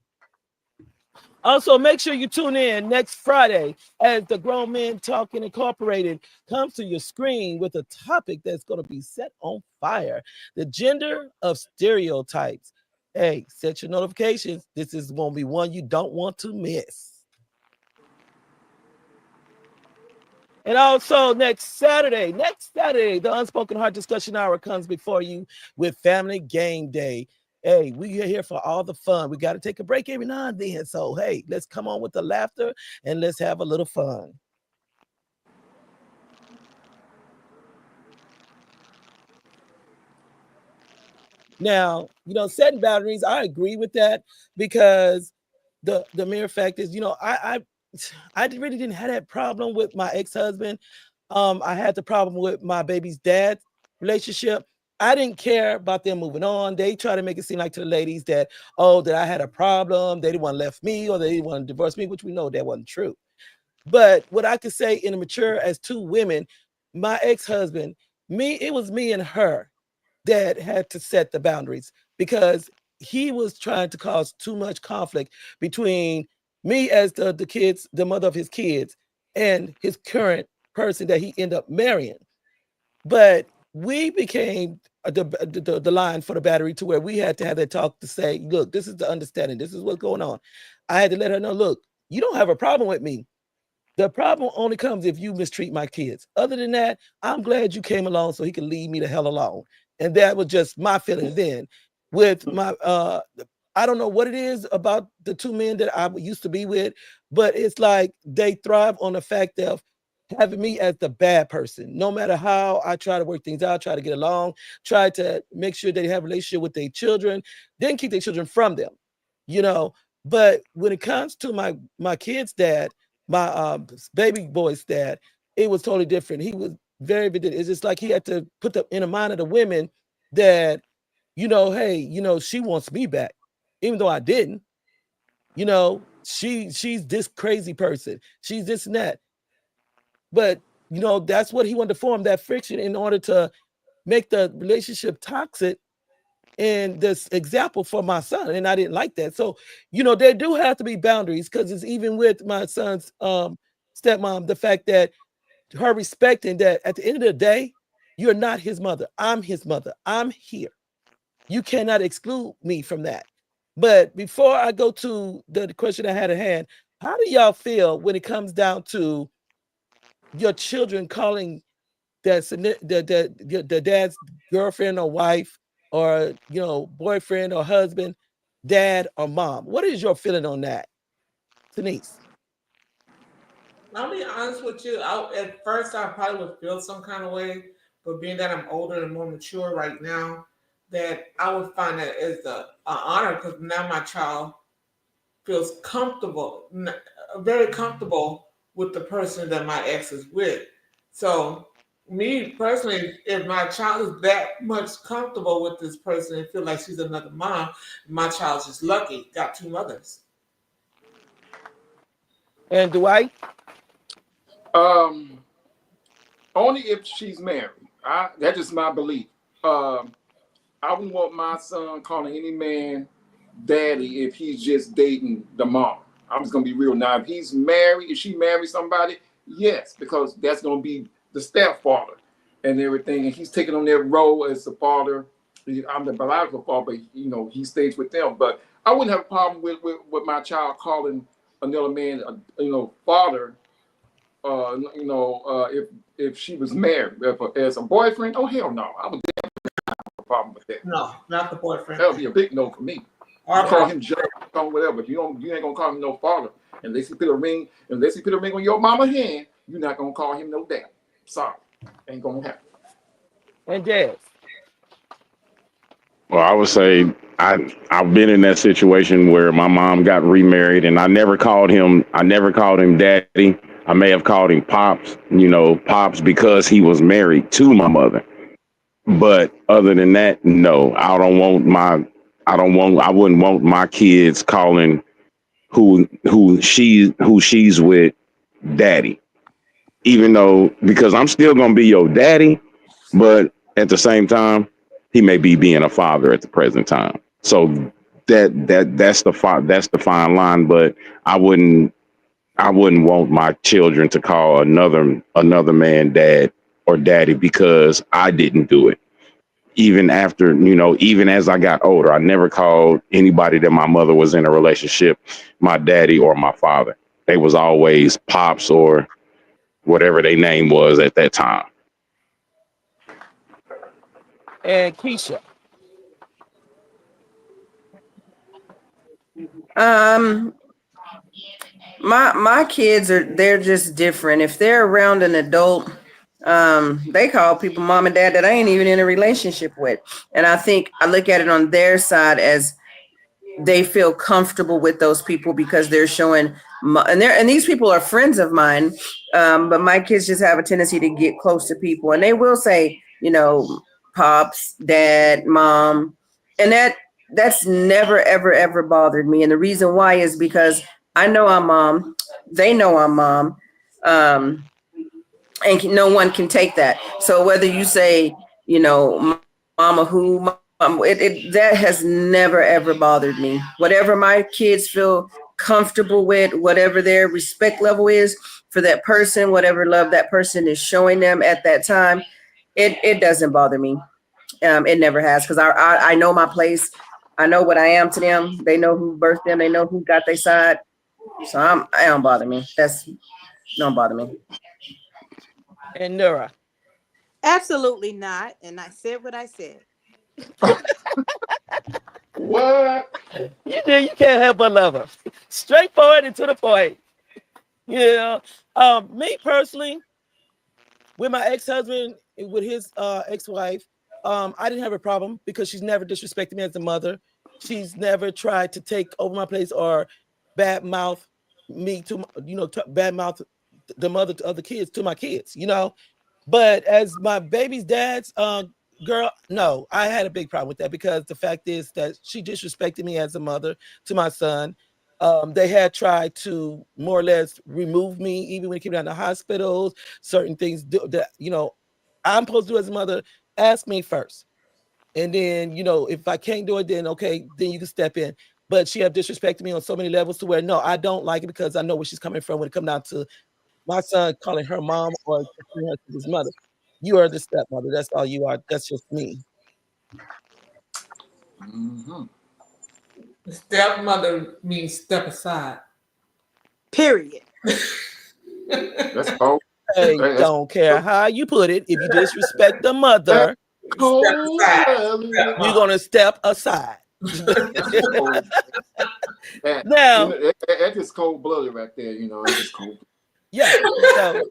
Also, make sure you tune in next Friday as the Grown Men Talking Incorporated comes to your screen with a topic that's going to be set on fire: the gender of stereotypes. Hey, set your notifications. This is going to be one you don't want to miss. And also next Saturday, the Unspoken Heart Discussion Hour comes before you with Family Game Day. Hey, we are here for all the fun. We got to take a break every now and then. So, hey, let's come on with the laughter and let's have a little fun. Now, setting boundaries, I agree with that, because the mere fact is, I really didn't have that problem with my ex-husband. I had the problem with my baby's dad relationship. I didn't care about them moving on. They try to make it seem like to the ladies that I had a problem. They didn't want to left me or they didn't want to divorce me, which we know that wasn't true. But what I could say in a mature as 2 women, my ex-husband, it was me and her that had to set the boundaries because he was trying to cause too much conflict between me as the mother of his kids, and his current person that he ended up marrying. But we became the line for the battery to where we had to have that talk to say, look, this is the understanding. This is what's going on. I had to let her know, look, you don't have a problem with me. The problem only comes if you mistreat my kids. Other than that, I'm glad you came along so he could leave me the hell alone. And that was just my feeling then. With my, I don't know what it is about the two men that I used to be with, but it's like they thrive on the fact of having me as the bad person. No matter how I try to work things out, try to get along, try to make sure they have a relationship with their children, then keep their children from them, you know. But when it comes to my kid's dad, my baby boy's dad, it was totally different. He was very, it's just like he had to put in the mind of the women that, you know, hey, you know, she wants me back, even though I didn't. You know, she's this crazy person. She's this and that. But, you know, that's what he wanted to form, that friction, in order to make the relationship toxic and this example for my son. And I didn't like that. So, you know, there do have to be boundaries, because it's even with my son's stepmom, the fact that her respecting that at the end of the day, you're not his mother. I'm his mother. I'm here. You cannot exclude me from that. But before I go to the question I had at hand, how do y'all feel when it comes down to your children calling the dad's girlfriend or wife, or, you know, boyfriend or husband, dad or mom? What is your feeling on that, Denise? I'll be honest with you. At first, I probably would feel some kind of way, but being that I'm older and more mature right now, that I would find that as an honor, because now my child feels comfortable, very comfortable with the person that my ex is with. So, me personally, if my child is that much comfortable with this person and feel like she's another mom, my child's just lucky, got two mothers. And Dwight? Only if she's married. That's just my belief. I wouldn't want my son calling any man daddy if he's just dating the mom. I'm just gonna be real now. If he's married, if she married somebody, yes, because that's gonna be the stepfather and everything, and he's taking on that role as the father. I'm the biological father, but you know he stays with them. But I wouldn't have a problem with my child calling another man, father. If she was married, as a boyfriend, oh hell no, I would definitely have a problem with that. No, not the boyfriend. That would be a big no for me. You call him Joe, call him whatever. You ain't gonna call him no father unless he put a ring on your mama's hand. You're not gonna call him no dad. Sorry, ain't gonna happen. And Dad? Well, I would say I've been in that situation where my mom got remarried, and I never called him daddy. I may have called him pops, pops, because he was married to my mother. But other than that, no, I wouldn't want my kids calling who she's with daddy. Even though, because I'm still gonna be your daddy, but at the same time, he may be being a father at the present time. So that's the fine line. But I wouldn't want my children to call another man dad or daddy because I didn't do it. Even after, even as I got older, I never called anybody that my mother was in a relationship my daddy or my father. They was always pops or whatever their name was at that time. And Keisha? My kids they're just different. If they're around an adult, they call people mom and dad that I ain't even in a relationship with. And I think I look at it on their side as they feel comfortable with those people because they're showing, and these people are friends of mine. But my kids just have a tendency to get close to people, and they will say, pops, dad, mom, and that's never, ever, ever bothered me. And the reason why is because I know I'm mom. They know I'm mom. and no one can take that. So whether you say, you know, mama who, that has never ever bothered me. Whatever my kids feel comfortable with, whatever their respect level is for that person, whatever love that person is showing them at that time, it doesn't bother me. It never has, because I know my place. I know what I am to them. They know who birthed them. They know who got their side. So I don't bother me. Don't bother me. And Nura. Absolutely not. And I said what I said. What? You can't help but love her. Straightforward and to the point. Yeah. Me personally, with my ex-husband, with his ex-wife, I didn't have a problem because she's never disrespected me as a mother. She's never tried to take over my place or badmouth me to, badmouth the mother to other kids, to my kids, But as my baby's dad's girl, no, I had a big problem with that, because the fact is that she disrespected me as a mother to my son. They had tried to more or less remove me, even when it came down to hospitals, certain things that, I'm supposed to do as a mother. Ask me first. And then, if I can't do it, then okay, then you can step in. But she have disrespected me on so many levels to where, no, I don't like it, because I know where she's coming from when it comes down to my son calling her mom or comparing her to his mother. You are the stepmother. That's all you are. That's just me. Mm-hmm. Stepmother means step aside. Period. That's cold. I don't care how you put it. If you disrespect the mother, you're gonna step aside. Now, that's just cold blooded right there. It's just cold. Yeah. So,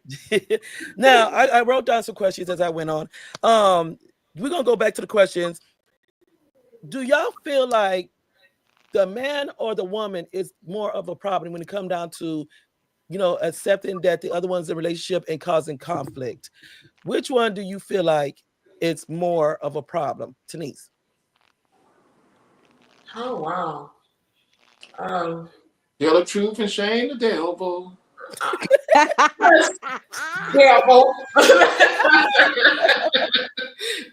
now I wrote down some questions as I went on. We're gonna go back to the questions. Do y'all feel like the man or the woman is more of a problem when it comes down to, accepting that the other one's in a relationship and causing conflict? Which one do you feel like it's more of a problem, Tanise? Oh wow. Tell the truth and shame the devil. Devil.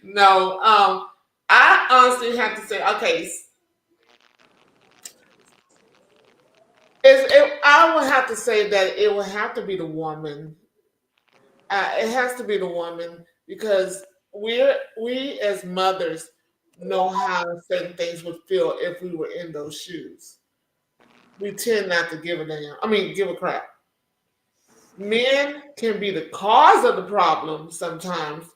No, I honestly have to say, okay. I would have to say that it would have to be the woman. It has to be the woman, because we as mothers know how certain things would feel if we were in those shoes. We tend not to give a crap. Men can be the cause of the problem sometimes,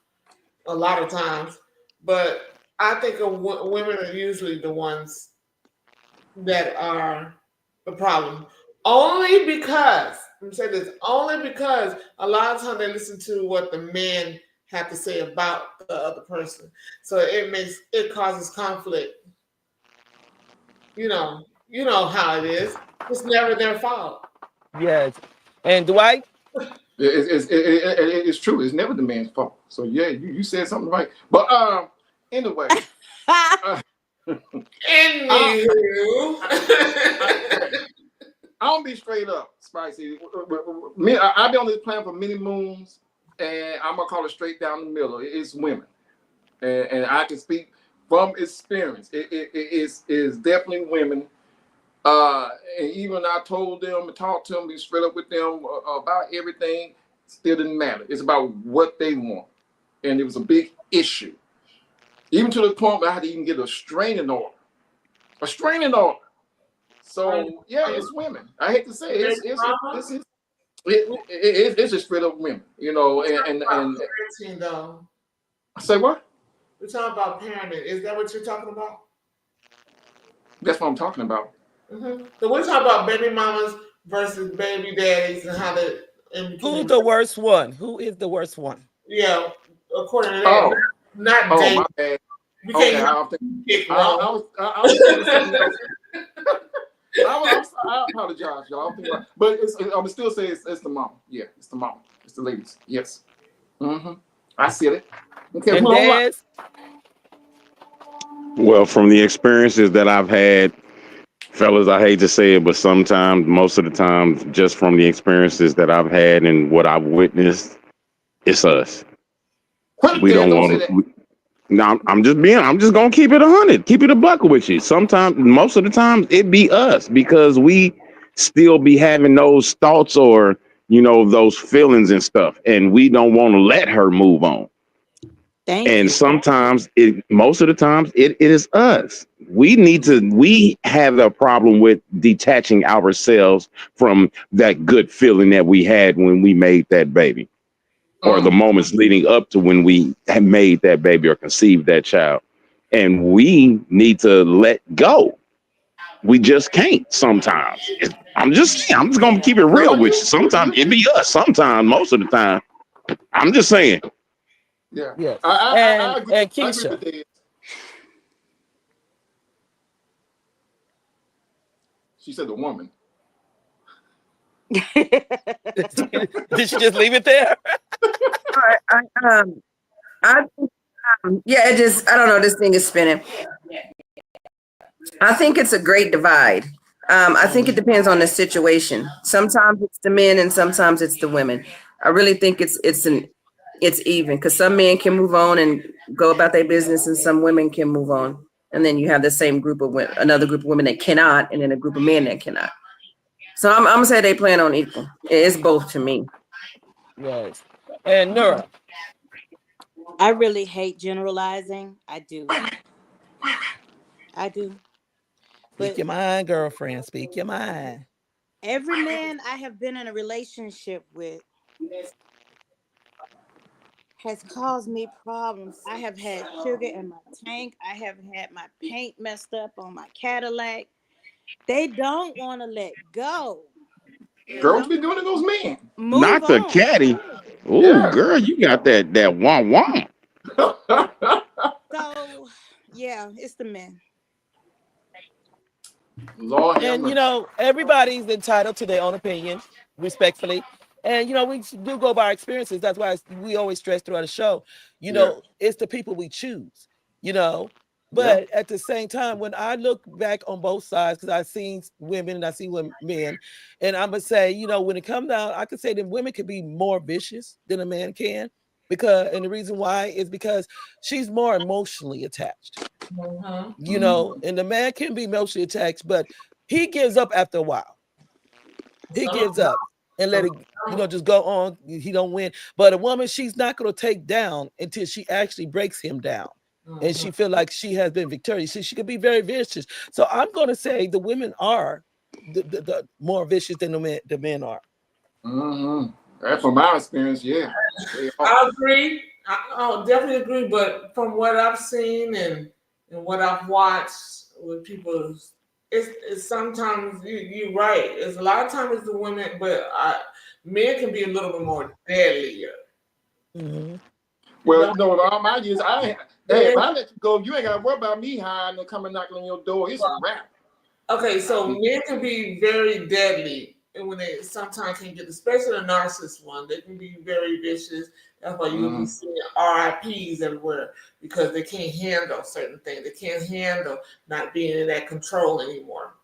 a lot of times, but I think women are usually the ones that are the problem. Only because, I'm saying this, only because a lot of times they listen to what the men have to say about the other person. So it causes conflict. You know how it is. It's never their fault. Yes. And Dwight? It's true. It's never the man's fault. So yeah, you said something right. But anyway. I'll be straight up, Spicy. I've been on this plan for many moons, and I'm gonna call it straight down the middle. It's women, and I can speak from experience. It is definitely women. And even I told them and talked to them, be straight up with them about everything. Still didn't matter. It's about what they want, and it was a big issue, even to the point where I had to even get a restraining order. So yeah, it's women. I hate to say it. It's just straight up women, and parenting, though. Say what? We're talking about parenting. Is that what you're talking about? That's what I'm talking about. Mm-hmm. So we're talking about baby mamas versus baby daddies and how they. Who's the worst one? Who is the worst one? Yeah, according to that, not dating. My bad. We can't I apologize, y'all. But I'm still say it's the mom. Yeah, it's the mom. It's the ladies. Yes. Mm-hmm. I said it. Okay. Well, from the experiences that I've had, fellas, I hate to say it, but sometimes, most of the time, just from the experiences that I've had and what I've witnessed, it's us. Put it We there. don't Don't say want that. to. Now I'm just gonna keep it 100, keep it a buck with you. Sometimes, most of the time, it be us because we still be having those thoughts or those feelings and stuff, and we don't want to let her move on. Thank And you. sometimes most of the times it is us. We have a problem with detaching ourselves from that good feeling that we had when we made that baby, or the moments leading up to when we had made that baby or conceived that child. And we need to let go. We just can't sometimes. I'm just saying, I'm just gonna keep it real with you. Sometimes it be us, sometimes most of the time. I'm just saying. Yeah. Yes. I agree. And I agree Keisha. with Dad. She said the woman. Did she just leave it there? Yeah, I don't know, this thing is spinning. I think it's a great divide. I think it depends on the situation. Sometimes it's the men and sometimes it's the women. I really think it's even, because some men can move on and go about their business and some women can move on. And then you have the same group of women, another group of women that cannot, and then a group of men that cannot. So I'm gonna say they plan on equal. It's both to me. Yes. And Nura. I really hate generalizing. I do. I do. Speak But your mind, girlfriend. Speak your mind. every man I have been in a relationship with has caused me problems. I have had sugar in my tank. I have had my paint messed up on my Cadillac. They don't want to let go. Girls be doing it, those men. Move Not the on. caddy. Oh, Yeah. girl, you got that wah wah. So, yeah, it's the men. Lord have And mercy. everybody's entitled to their own opinion, respectfully. And we do go by experiences. That's why we always stress throughout the show. Yeah. It's the people we choose. Yeah. But at the same time, when I look back on both sides, because I've seen women and I see men, and I'm gonna say, when it comes down, I could say that women can be more vicious than a man can, and the reason why is because she's more emotionally attached. And the man can be emotionally attached, but he gives up after a while. He gives up and let it, just go on. He don't win. But a woman, she's not going to take down until she actually breaks him down. And she feel like she has been victorious. She could be very vicious. So I'm going to say the women are the more vicious than the men are. That's from my experience. Yeah. I agree. I definitely agree. But from what I've seen and what I've watched with people, it's sometimes you're right. It's a lot of times it's the women, but men can be a little bit more deadlier. Well, all my years, if I let you go, you ain't got to worry about me hiding and coming knocking on your door. It's a wrap. Okay, so men can be very deadly, and when they sometimes can get, especially the narcissist one, they can be very vicious. That's why you'll be seeing RIPs everywhere because they can't handle certain things. They can't handle not being in that control anymore.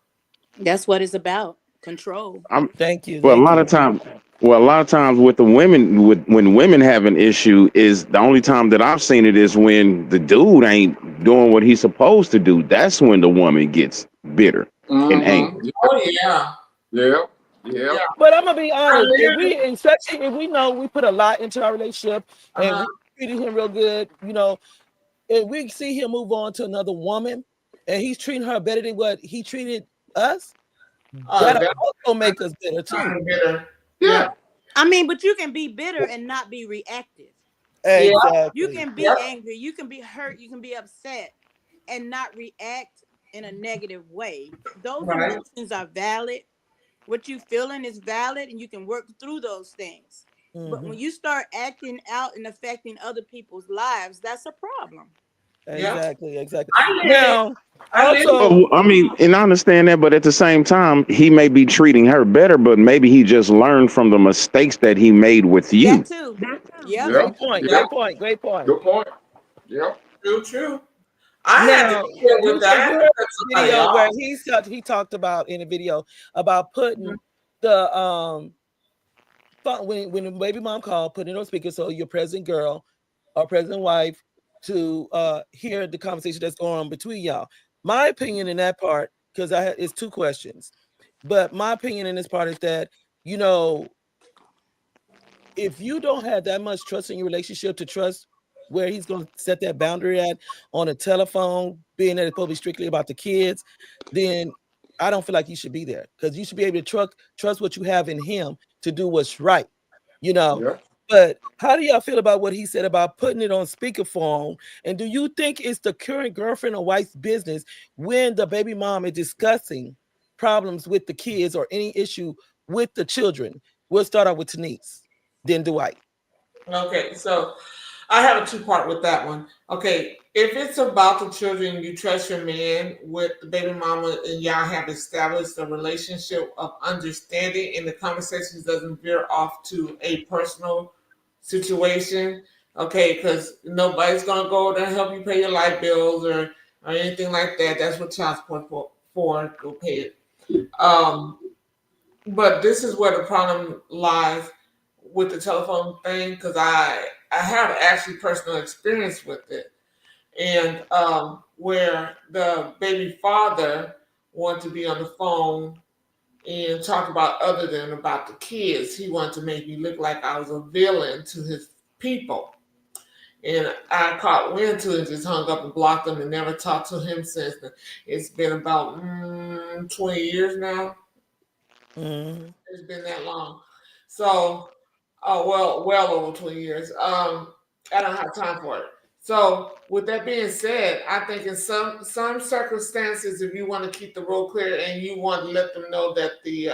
That's what it's about. Control. Thank you. Well, a lot of times with the women, when women have an issue, is the only time that I've seen it is when the dude ain't doing what he's supposed to do. That's when the woman gets bitter and angry. Oh yeah. Yeah. But I'm gonna be honest. Especially if we know we put a lot into our relationship and we treated him real good, and we see him move on to another woman, and he's treating her better than what he treated us. That'll also make us bitter too. Yeah. I mean, but you can be bitter and not be reactive. Exactly. You can be angry, you can be hurt, you can be upset and not react in a negative way. Those emotions are valid. What you feeling is valid and you can work through those things. But when you start acting out and affecting other people's lives, that's a problem. Exactly. Now, Well, I mean, and I understand that, but at the same time, he may be treating her better, but maybe he just learned from the mistakes that he made with you. That too. Yeah. Great point. Great point. Good point. Yeah. True. I had to deal with that. Video where he talked about in a video about putting the when the baby mom called, put it on speaker so your present girl or present wife to hear the conversation that's going on between y'all. My opinion in that part, because it's two questions, but my opinion in this part is that, you know, if you don't have that much trust in your relationship to trust where he's going to set that boundary at on a telephone, being that it's supposed to be strictly about the kids, then I don't feel like you should be there, because you should be able to trust what you have in him to do what's right, you know. Yeah. But how do y'all feel about what he said about putting it on speakerphone? And do you think it's the current girlfriend or wife's business when the baby mom is discussing problems with the kids or any issue with the children? We'll start out with Tanise, then Dwight. Okay, so I have a two-part with that one. Okay, if it's about the children, you trust your man with the baby mama, and y'all have established a relationship of understanding, and the conversations doesn't veer off to a personal situation. Okay, because nobody's gonna go there and help you pay your light bills or anything like that. That's what child support for. Go pay it. But this is where the problem lies with the telephone thing, because I have actually personal experience with it, and where the baby father wanted to be on the phone and talk about other than about the kids. He wanted to make me look like I was a villain to his people. And I caught wind to it and just hung up and blocked him and never talked to him since then. It's been about 20 years now. Mm-hmm. It's been that long. So, well over 20 years. I don't have time for it. So, with that being said, I think in some circumstances, if you want to keep the road clear and you want to let them know that the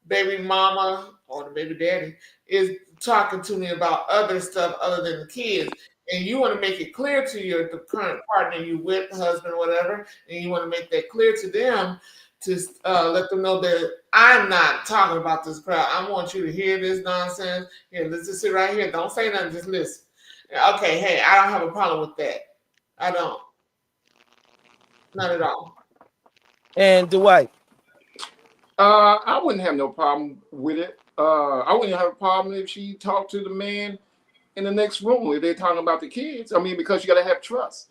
baby mama or the baby daddy is talking to me about other stuff other than the kids, and you want to make it clear to the current partner you with, husband, whatever, and you want to make that clear to them, to let them know that I'm not talking about this crowd. I want you to hear this nonsense. Here, let's just sit right here. Don't say nothing. Just listen. Okay, hey, I don't have a problem with that. I don't. Not at all. And Dwight. I wouldn't have no problem with it. I wouldn't have a problem if she talked to the man in the next room if they're talking about the kids. I mean, because you got to have trust.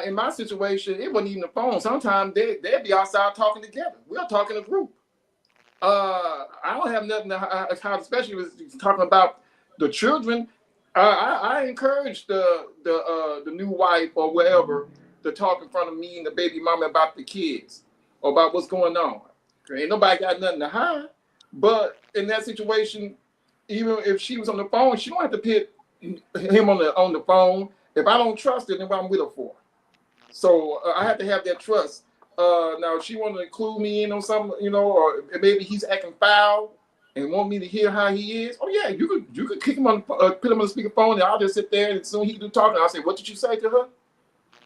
In my situation, it wasn't even the phone. Sometimes they'd be outside talking together. We're talking a group. I don't have nothing to hide, especially with talking about the children. I encourage the new wife or whatever to talk in front of me and the baby mama about the kids or about what's going on. Ain't nobody got nothing to hide. But in that situation, even if she was on the phone, she don't have to put him on the phone. If I don't trust it, then what I'm with her for? So I have to have that trust. Now, if she want to include me in on something, you know, or maybe he's acting foul and want me to hear how he is. Oh yeah, you could kick him on, put him on the speakerphone, and I'll just sit there, and soon he do talking, I'll say, "What did you say to her?"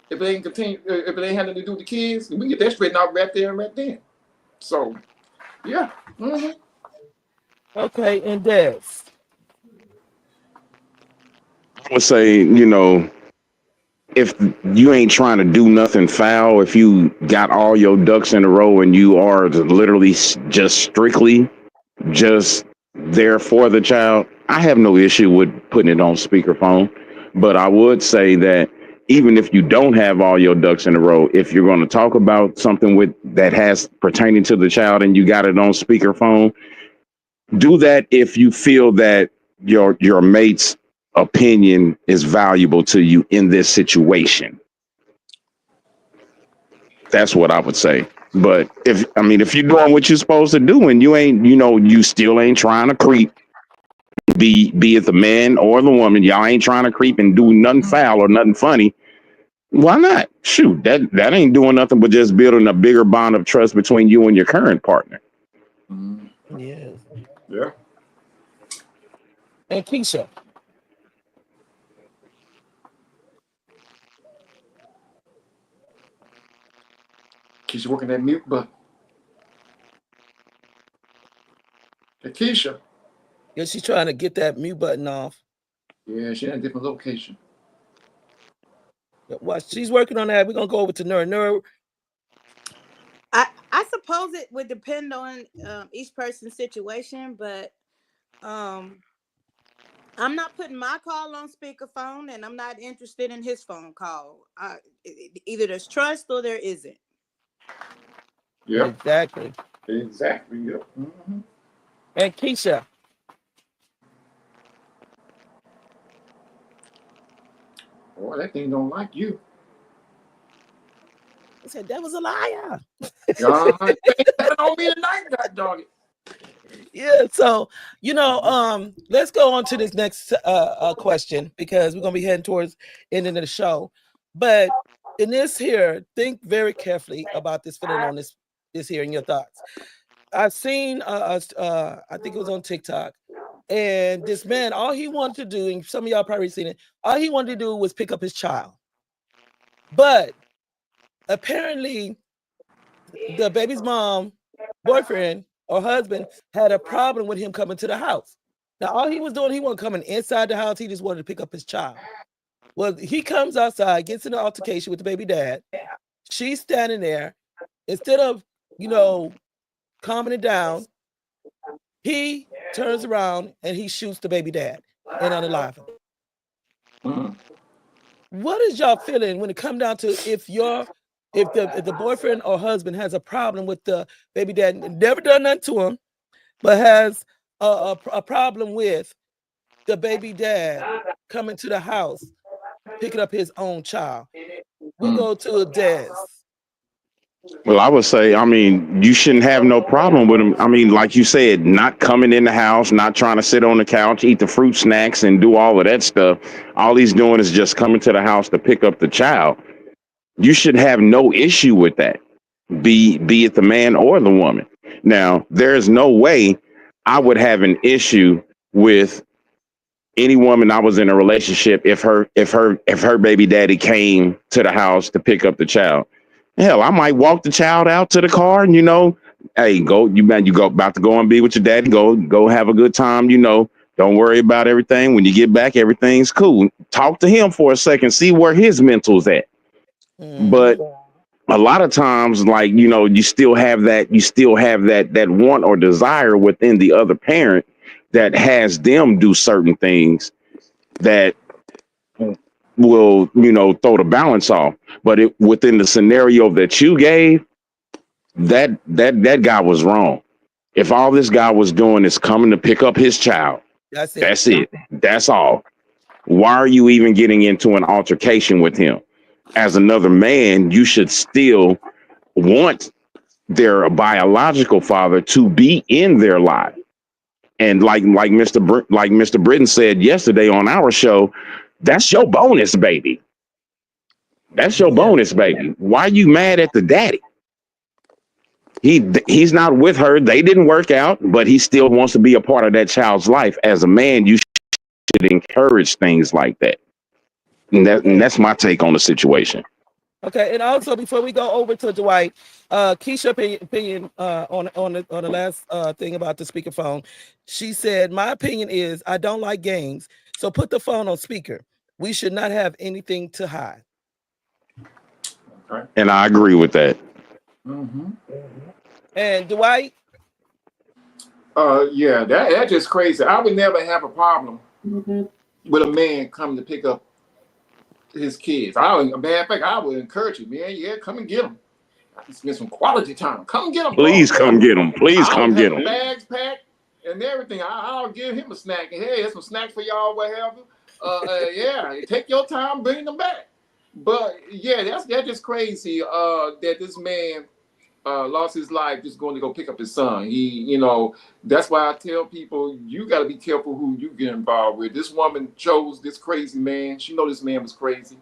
If it ain't continue, if it ain't having to do with the kids, we get that straightened out right there and right then. So, yeah. Mm-hmm. Okay, and Des. I would say, you know, if you ain't trying to do nothing foul, if you got all your ducks in a row and you are literally just strictly just there for the child, I have no issue with putting it on speakerphone. But I would say that even if you don't have all your ducks in a row, if you're going to talk about something with that has pertaining to the child and you got it on speakerphone, do that if you feel that your mate's opinion is valuable to you in this situation. That's what I would say. But if you're doing what you're supposed to do and you ain't, you know, you still ain't trying to creep, be it the man or the woman, y'all ain't trying to creep and do nothing foul or nothing funny, why not? Shoot, that ain't doing nothing but just building a bigger bond of trust between you and your current partner. Yes. Yeah. And Keisha. Keisha working that mute button. Hey, Keisha. Yeah, she's trying to get that mute button off. Yeah, she's in a different location. Watch, she's working on that. We're gonna go over to Nur. Nur. I suppose it would depend on each person's situation, but I'm not putting my call on speakerphone, and I'm not interested in his phone call. Either there's trust or there isn't. Yeah, Exactly. exactly. Yeah. Mm-hmm. And Keisha, Boy, that thing don't like you. I said that was a liar. You ain't telling on me tonight, God dog it. Yeah, so let's go on to this next question, because we're gonna be heading towards ending of the show. But in this here, think very carefully about this, feeling on this here and your thoughts. I've seen I think it was on TikTok, and this man, all he wanted to do, and some of y'all probably seen it, all he wanted to do was pick up his child. But apparently the baby's mom, boyfriend, or husband had a problem with him coming to the house. Now, all he was doing, he wasn't coming inside the house. He just wanted to pick up his child. Well, he comes outside, gets in an altercation with the baby dad. She's standing there. Instead of, calming it down, he turns around and he shoots the baby dad and unalive him. Mm-hmm. What is y'all feeling when it comes down to if the boyfriend or husband has a problem with the baby dad, never done nothing to him, but has a problem with the baby dad coming to the house, picking up his own child? We'll go to Des. Well, I would say, you shouldn't have no problem with him. Like you said, not coming in the house, not trying to sit on the couch, eat the fruit snacks, and do all of that stuff. All he's doing is just coming to the house to pick up the child. You should have no issue with that, be it the man or the woman. Now, there's no way I would have an issue with any woman I was in a relationship if her baby daddy came to the house to pick up the child. Hell, I might walk the child out to the car and, hey, you go about to go and be with your daddy, go have a good time, don't worry about everything. When you get back, everything's cool. Talk to him for a second, see where his mental's at. But a lot of times, you still have that want or desire within the other parent that has them do certain things that will, throw the balance off. But within the scenario that you gave, that guy was wrong. If all this guy was doing is coming to pick up his child, That's it. That's all. Why are you even getting into an altercation with him? As another man, you should still want their biological father to be in their life. And like Mr. Britton said yesterday on our show, that's your bonus baby. That's your bonus baby. Why are you mad at the daddy? He's not with her. They didn't work out, but he still wants to be a part of that child's life. As a man, you should encourage things like that. And that's my take on the situation. Okay, and also before we go over to Dwight, Keisha opinion on the last thing about the speakerphone. She said, "My opinion is I don't like games, so put the phone on speaker. We should not have anything to hide." Okay. And I agree with that. Mm-hmm. And Dwight? Yeah, that's just crazy. I would never have a problem with a man coming to pick up his kids. Matter of fact, I would encourage you, man. Yeah, come and get them. I can spend some quality time. Come get them. Please come get them. Please come get them. Bags packed and everything. I'll give him a snack. And hey, there's some snacks for y'all, whatever. Yeah, take your time, bring them back. But yeah, that's just crazy. That this man lost his life just going to go pick up his son. That's why I tell people, you got to be careful who you get involved with. This woman chose this crazy man. She know this man was crazy.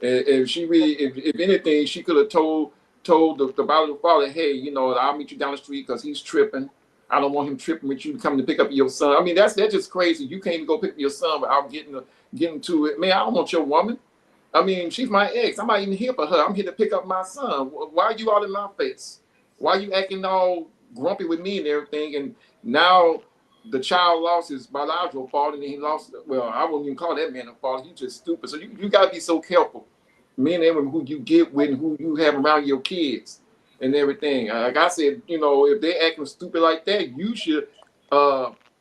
If she really, if anything, she could have told the biological father, hey, I'll meet you down the street because he's tripping. I don't want him tripping with you coming to pick up your son. I mean, that's just crazy. You can't even go pick up your son without getting to it. Man, I don't want your woman. I mean, she's my ex. I'm not even here for her. I'm here to pick up my son. Why are you all in my face? Why are you acting all grumpy with me and everything? And now the child lost his biological father, and he lost, well, I wouldn't even call that man a father. He's just stupid. So you got to be so careful. Men and women who you get with and who you have around your kids and everything. Like I said, if they're acting stupid like that, you should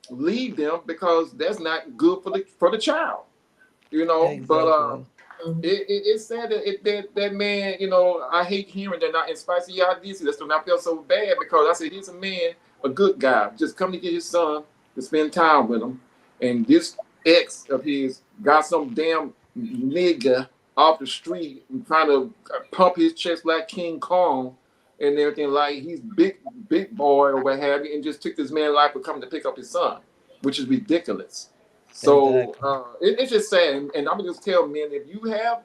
leave them because that's not good for the child. You know, but it's sad that man, you know, I hate hearing that. Not in spicy y'all did see that's when I felt so bad because I said here's a man, a good guy, just come to get his son to spend time with him, and this ex of his got some damn nigga off the street and trying to pump his chest like King Kong and everything, like he's big boy or what have you, and just took this man's life for coming to pick up his son, which is ridiculous. So it's just sad, and I'm gonna just tell men, if you have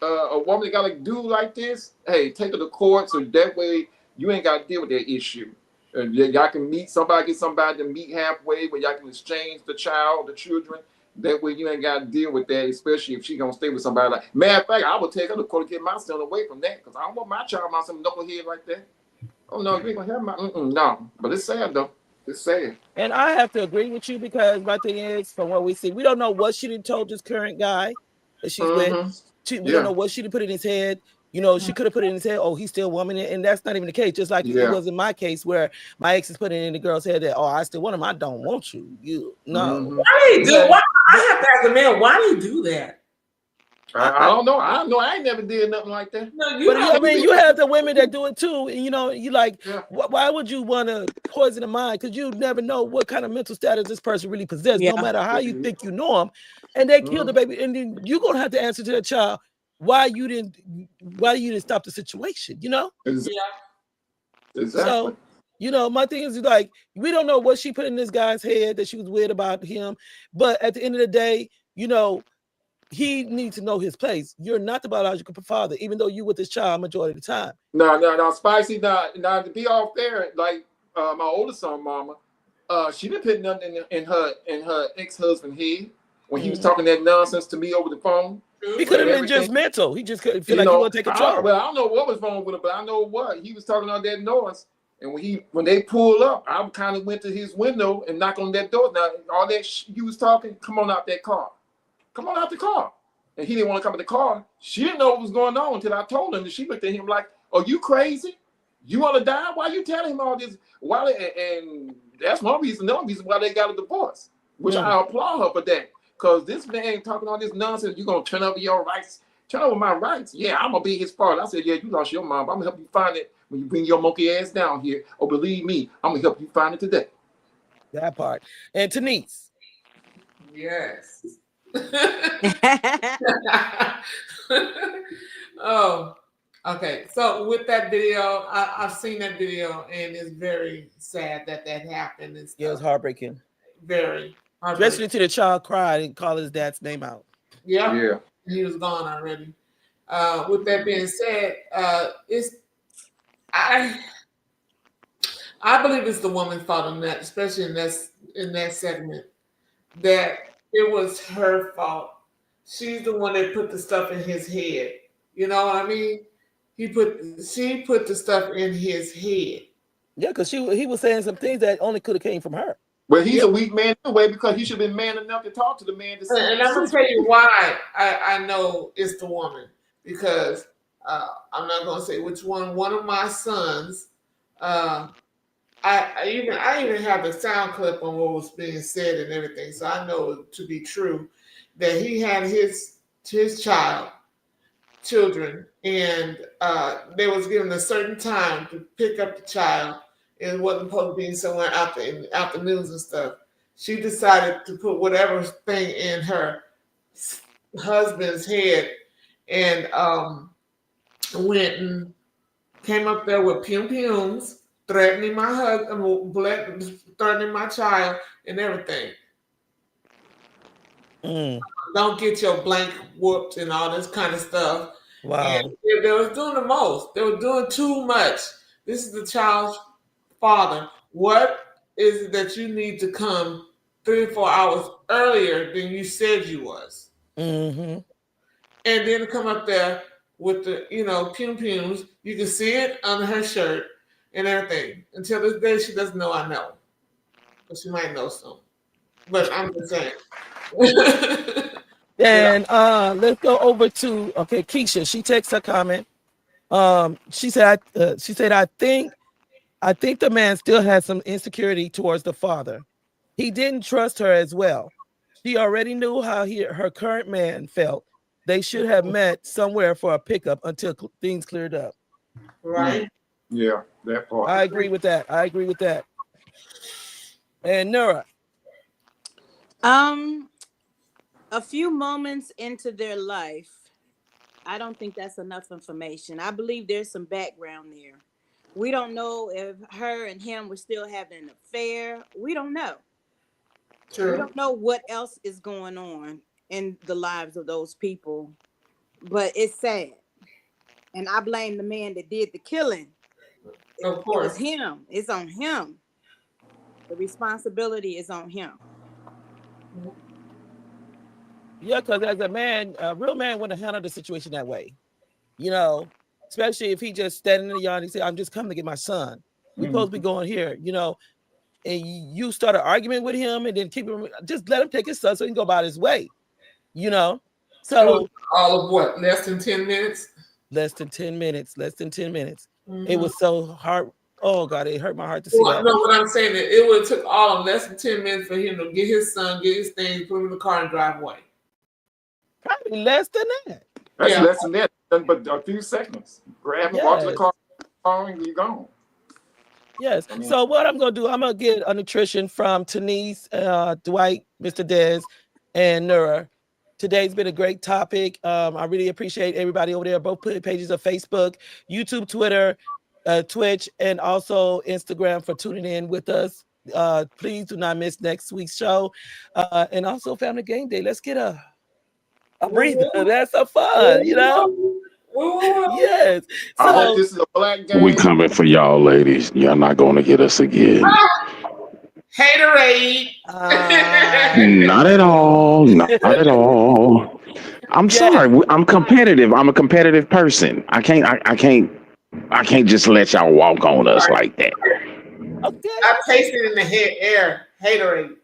a woman that got a dude like this, hey, take her to court so that way you ain't got to deal with that issue. And y'all can meet somebody, get somebody to meet halfway where y'all can exchange the children. That way you ain't got to deal with that, especially if she gonna stay with somebody like. Matter of fact, I would take her to court to get my son away from that because I don't want my child on some knucklehead like that. Oh no, you ain't gonna have my no. But it's sad though. It's sad. And I have to agree with you because my thing is, from what we see, we don't know what she done told this current guy that she's with. We don't know what she done put in his head. You know, she could have put it in his head, oh, he's still woman, and that's not even the case. Just like it was in my case where my ex is putting in the girl's head that, oh, I still want him, I don't want you. You no. Why do you do? Why, I have to ask a man, why do you do that? I don't know. I ain't never did nothing like that. No, I mean, you have the women that do it too, and you know, you like, why would you want to poison the mind? Because you never know what kind of mental status this person really possesses, no matter how you think you know them, and they kill the baby, and then you're gonna have to answer to that child why you didn't stop the situation, you know? Exactly. So, you know, my thing is like, we don't know what she put in this guy's head that she was weird about him, but at the end of the day, you know, he needs to know his place. You're not the biological father, even though you with this child majority of the time. No, Spicy. Now to be all fair, like my oldest son, Mama, she didn't put nothing in her ex-husband's head when he was talking that nonsense to me over the phone. He could have been just mental. He just couldn't feel like he want to take control. Well, I don't know what was wrong with him, but I know what he was talking all that noise. And when they pulled up, I kind of went to his window and knocked on that door. Now all that he was talking, come on out that car. Come on out the car. And he didn't want to come in the car. She didn't know what was going on until I told him. And she looked at him like, are you crazy? You want to die? Why are you telling him all this? And that's one reason, another reason why they got a divorce, which I applaud her for that. Because this man talking all this nonsense, you're going to turn over your rights. Turn over my rights? Yeah, I'm going to be his father. I said, yeah, you lost your mom. I'm going to help you find it when you bring your monkey ass down here. Oh, believe me, I'm going to help you find it today. That part. And Denise. Yes. Oh, okay. So with that video, I've seen that video, and it's very sad that happened. It was heartbreaking. Very heartbreaking. Especially to the child cried and called his dad's name out. Yeah. He was gone already. With that being said, I believe it's the woman's fault in that, especially in that segment, that it was her fault. She's the one that put the stuff in his head. You know what I mean? She put the stuff in his head. Yeah, because he was saying some things that only could have came from her. Well, he's a weak man anyway because he should have been man enough to talk to the man. And I'm going to tell you why I know it's the woman. Because I'm not going to say which one. One of my sons, I even have the sound clip on what was being said and everything, so I know it to be true that he had his children, and they was given a certain time to pick up the child, and it wasn't supposed to be somewhere out the afternoons and stuff. She decided to put whatever thing in her husband's head, and went and came up there with pum-pums, threatening my husband, threatening my child, and everything. Don't get your blank whooped and all this kind of stuff. Wow. And they was doing the most. They were doing too much. This is the child's father. What is it that you need to come 3 or 4 hours earlier than you said you was? Mm-hmm. And then come up there with the, pum-pums. You can see it under her shirt and everything. Until this day, she doesn't know I know. But she might know some. But I'm just saying. And let's go over to Keisha. She takes her comment. She said I think the man still has some insecurity towards the father. He didn't trust her as well. She already knew how her current man felt. They should have met somewhere for a pickup until things cleared up. Right. Yeah, that part. I agree with that. I agree with that. And Nura. A few moments into their life, I don't think that's enough information. I believe there's some background there. We don't know if her and him were still having an affair. We don't know. True. We don't know what else is going on in the lives of those people. But it's sad. And I blame the man that did the killing. Of course. It was him. It's on him. The responsibility is on him. Yeah, because as a man, a real man wouldn't have handled the situation that way. You know, especially if he just standing in the yard and he said, I'm just coming to get my son. We're supposed to be going here, you know, and you start an argument with him and then keep him, just let him take his son so he can go about his way, you know? So all of what, less than 10 minutes? Less than 10 minutes, less than 10 minutes. It was so hard. Oh God, it hurt my heart to see that. No, what I'm saying is it would have took all of less than 10 minutes for him to get his son, get his things, put him in the car and drive away. Probably less than that. That's less than that, but a few seconds. Grab him, walk to the car, and you're gone. Yes. So what I'm going to do, I'm going to get a nutrition from Denise, Dwight, Mr. Dez, and Nura. Today's been a great topic. I really appreciate everybody over there, both pages of Facebook, YouTube, Twitter, Twitch, and also Instagram for tuning in with us. Please do not miss next week's show. And also Family Game Day. Let's get a breather. That's so fun, you know? Yes. So, I hope this is a black game. We coming for y'all, ladies. Y'all not going to get us again. Haterade. Not at all. Not at all. I'm sorry. I'm competitive. I'm a competitive person. I can't just let y'all walk on us like that. Okay. I taste it in the air. Haterade.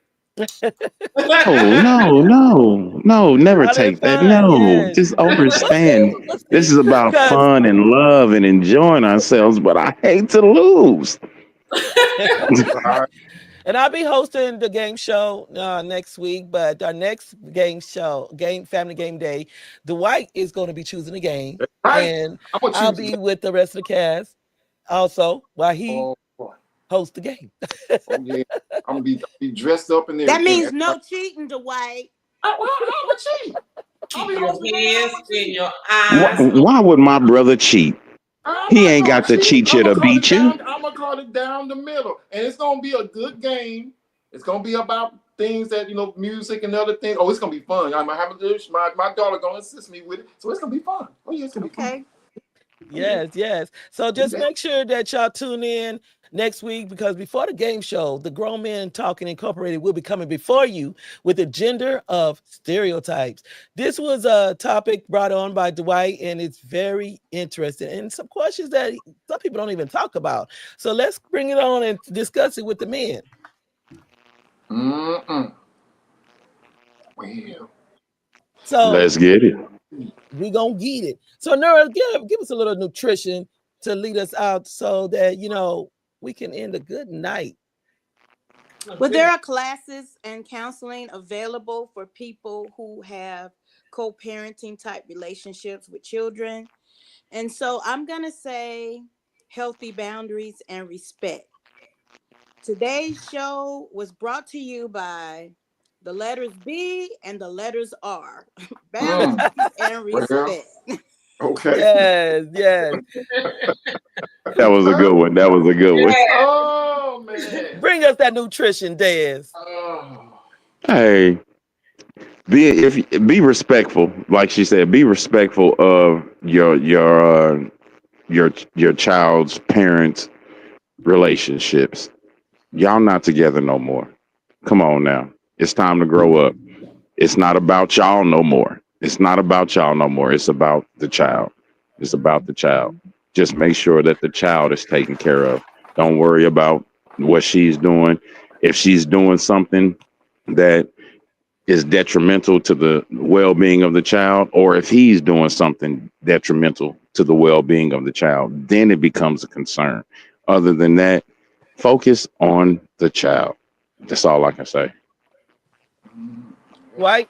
No, never take that. No, just overstand. This is about fun and love and enjoying ourselves, but I hate to lose. And I'll be hosting the game show next week, but our next game show, Family Game Day, Dwight is going to be choosing the game, and I'll be with the rest of the cast also while he hosts the game. I'm gonna be dressed up in there. That means no cheating, Dwight. I'm gonna cheat. Keep your hands in your eyes. Why would my brother cheat? He ain't got to cheat you to beat you. I'm gonna call it down the middle, and it's gonna be a good game. It's gonna be about things that music and other things. Oh, it's gonna be fun. I'm gonna have my daughter gonna assist me with it, so it's gonna be fun. Oh yeah, it's gonna be fun. Yes. So just make sure that y'all tune in next week, because before the game show, the Grown Men Talking Incorporated will be coming before you with the gender of stereotypes. This was a topic brought on by Dwight, and it's very interesting and some questions that some people don't even talk about. So let's bring it on and discuss it with the men. Well. So let's get it. We gonna get it. So Nura, give us a little nutrition to lead us out so that we can end a good night. Well, there are classes and counseling available for people who have co-parenting type relationships with children. And so I'm going to say healthy boundaries and respect. Today's show was brought to you by the letters B and the letters R. Boundaries and respect. Okay. Yes. That was a good one. Oh man. Bring us that nutrition, Dez. Hey, be respectful. Like she said, be respectful of your child's parents' relationships. Y'all not together no more. Come on now. It's time to grow up. It's not about y'all no more. It's about the child. It's about the child. Just make sure that the child is taken care of. Don't worry about what she's doing. If she's doing something that is detrimental to the well-being of the child, or if he's doing something detrimental to the well-being of the child, then it becomes a concern. Other than that, focus on the child. That's all I can say. Right?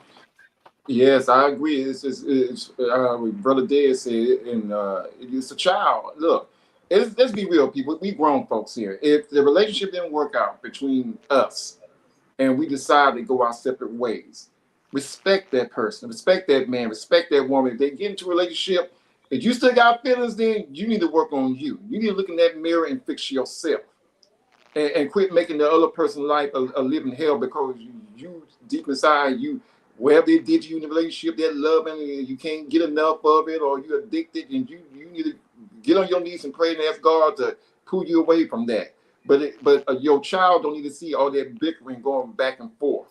Yes, I agree. It's what Brother Dad said, and it's a child. Look, let's be real, people. We grown folks here. If the relationship didn't work out between us, and we decide to go our separate ways, respect that person, respect that man, respect that woman. If they get into a relationship, if you still got feelings, then you need to work on you. You need to look in that mirror and fix yourself. And quit making the other person's life a living hell, because you deep inside, you whatever they did to you in the relationship, that love, and you can't get enough of it, or you're addicted, and you need to get on your knees and pray and ask God to pull you away from that. But your child don't need to see all that bickering going back and forth,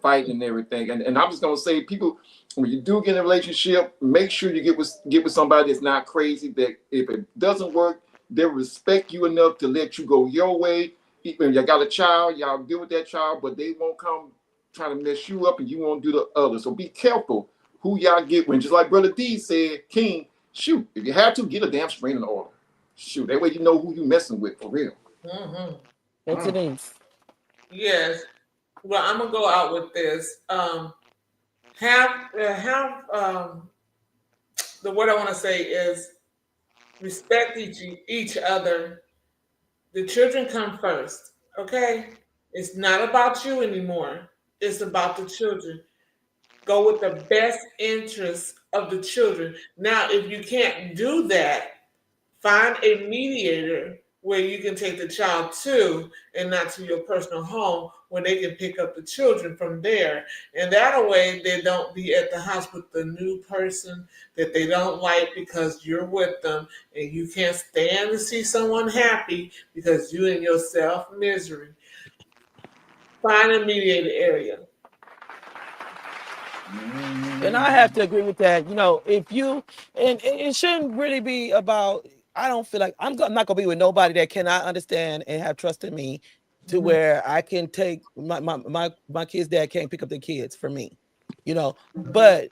fighting and everything. And I'm just gonna say, people, when you do get in a relationship, make sure you get with somebody that's not crazy. That if it doesn't work, they'll respect you enough to let you go your way. Even if you got a child, y'all deal with that child, but they won't come trying to mess you up, and you won't do the other. So be careful who y'all get with. Just like Brother D said, King, shoot, if you have to, get a damn restraining order. Shoot, that way you know who you messing with for real. That's it is. Yes. Well, I'm gonna go out with this. Have the word I want to say is respect each other. The children come first, okay? It's not about you anymore. It's about the children. Go with the best interests of the children. Now, if you can't do that, find a mediator where you can take the child to, and not to your personal home, where they can pick up the children from there. And that way they don't be at the house with the new person that they don't like because you're with them, and you can't stand to see someone happy because you in yourself misery. Find a mediated area. And I have to agree with that. You know, if you, and it shouldn't really be about, I don't feel like I'm not going to be with nobody that cannot understand and have trust in me to where I can take my kid's dad can't pick up the kids for me, you know. But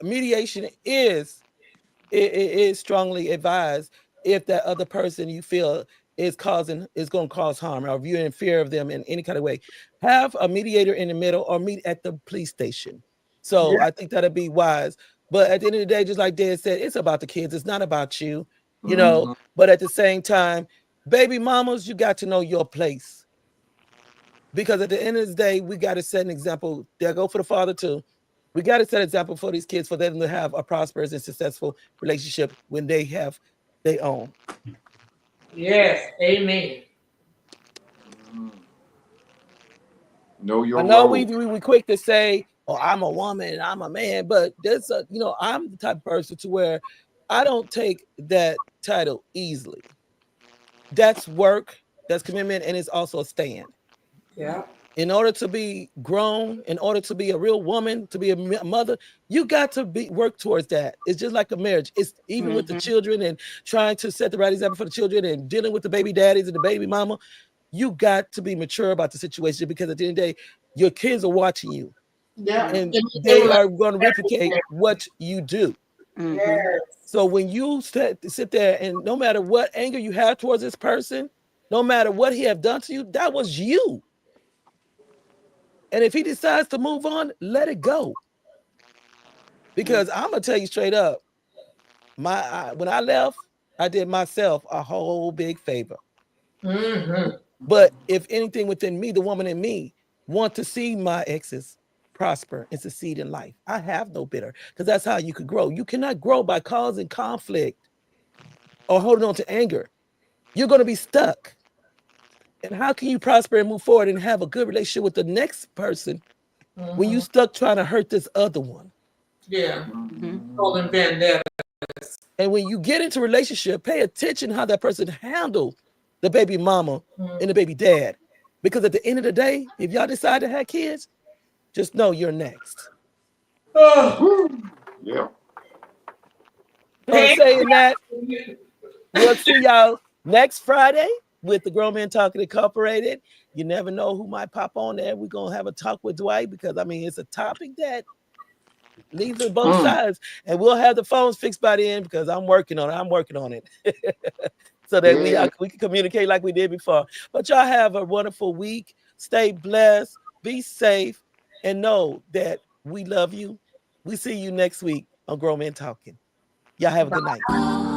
mediation is strongly advised if that other person you feel is going to cause harm, or if you're in fear of them in any kind of way. Have a mediator in the middle, or meet at the police station. So I think that'd be wise. But at the end of the day, just like Dad said, it's about the kids. It's not about you, you know. But at the same time, baby mamas, you got to know your place. Because at the end of the day, we got to set an example. They'll go for the father too. We got to set an example for these kids, for them to have a prosperous and successful relationship when they have their own. Yes, amen. Know your I know role. we quick to say, "Oh, I'm a woman and I'm a man," but there's a, you know, I'm the type of person to where I don't take that title easily. That's work, that's commitment, and it's also a stand. Yeah. In order to be grown, in order to be a real woman, to be a mother, you got to work towards that. It's just like a marriage. It's even with the children, and trying to set the right example for the children, and dealing with the baby daddies and the baby mama. You got to be mature about the situation, because at the end of the day, your kids are watching you. Yeah. And they are going to replicate what you do. Yes. So when you sit there, and no matter what anger you have towards this person, no matter what he have done to you, that was you. And if he decides to move on, let it go. Because I'm gonna tell you straight up, when I left, I did myself a whole big favor. But if anything within me, the woman in me, want to see my exes prosper and succeed in life, I have no bitter, because that's how you could grow. You cannot grow by causing conflict or holding on to anger. You're going to be stuck. And how can you prosper and move forward and have a good relationship with the next person when you stuck trying to hurt this other one? Yeah. Holding vendetta. And when you get into a relationship, pay attention how that person handled the baby mama and the baby dad. Because at the end of the day, if y'all decide to have kids, just know you're next. Yeah. So saying that, we'll see y'all next Friday with the Grown Men Talking Incorporated. You never know who might pop on there. We're going to have a talk with Dwight, because, I mean, it's a topic that leads on both sides. And we'll have the phones fixed by the end, because I'm working on it. So that we can communicate like we did before. But y'all have a wonderful week. Stay blessed, be safe, and know that we love you. We see you next week on Grown Men Talking. Y'all have a good night.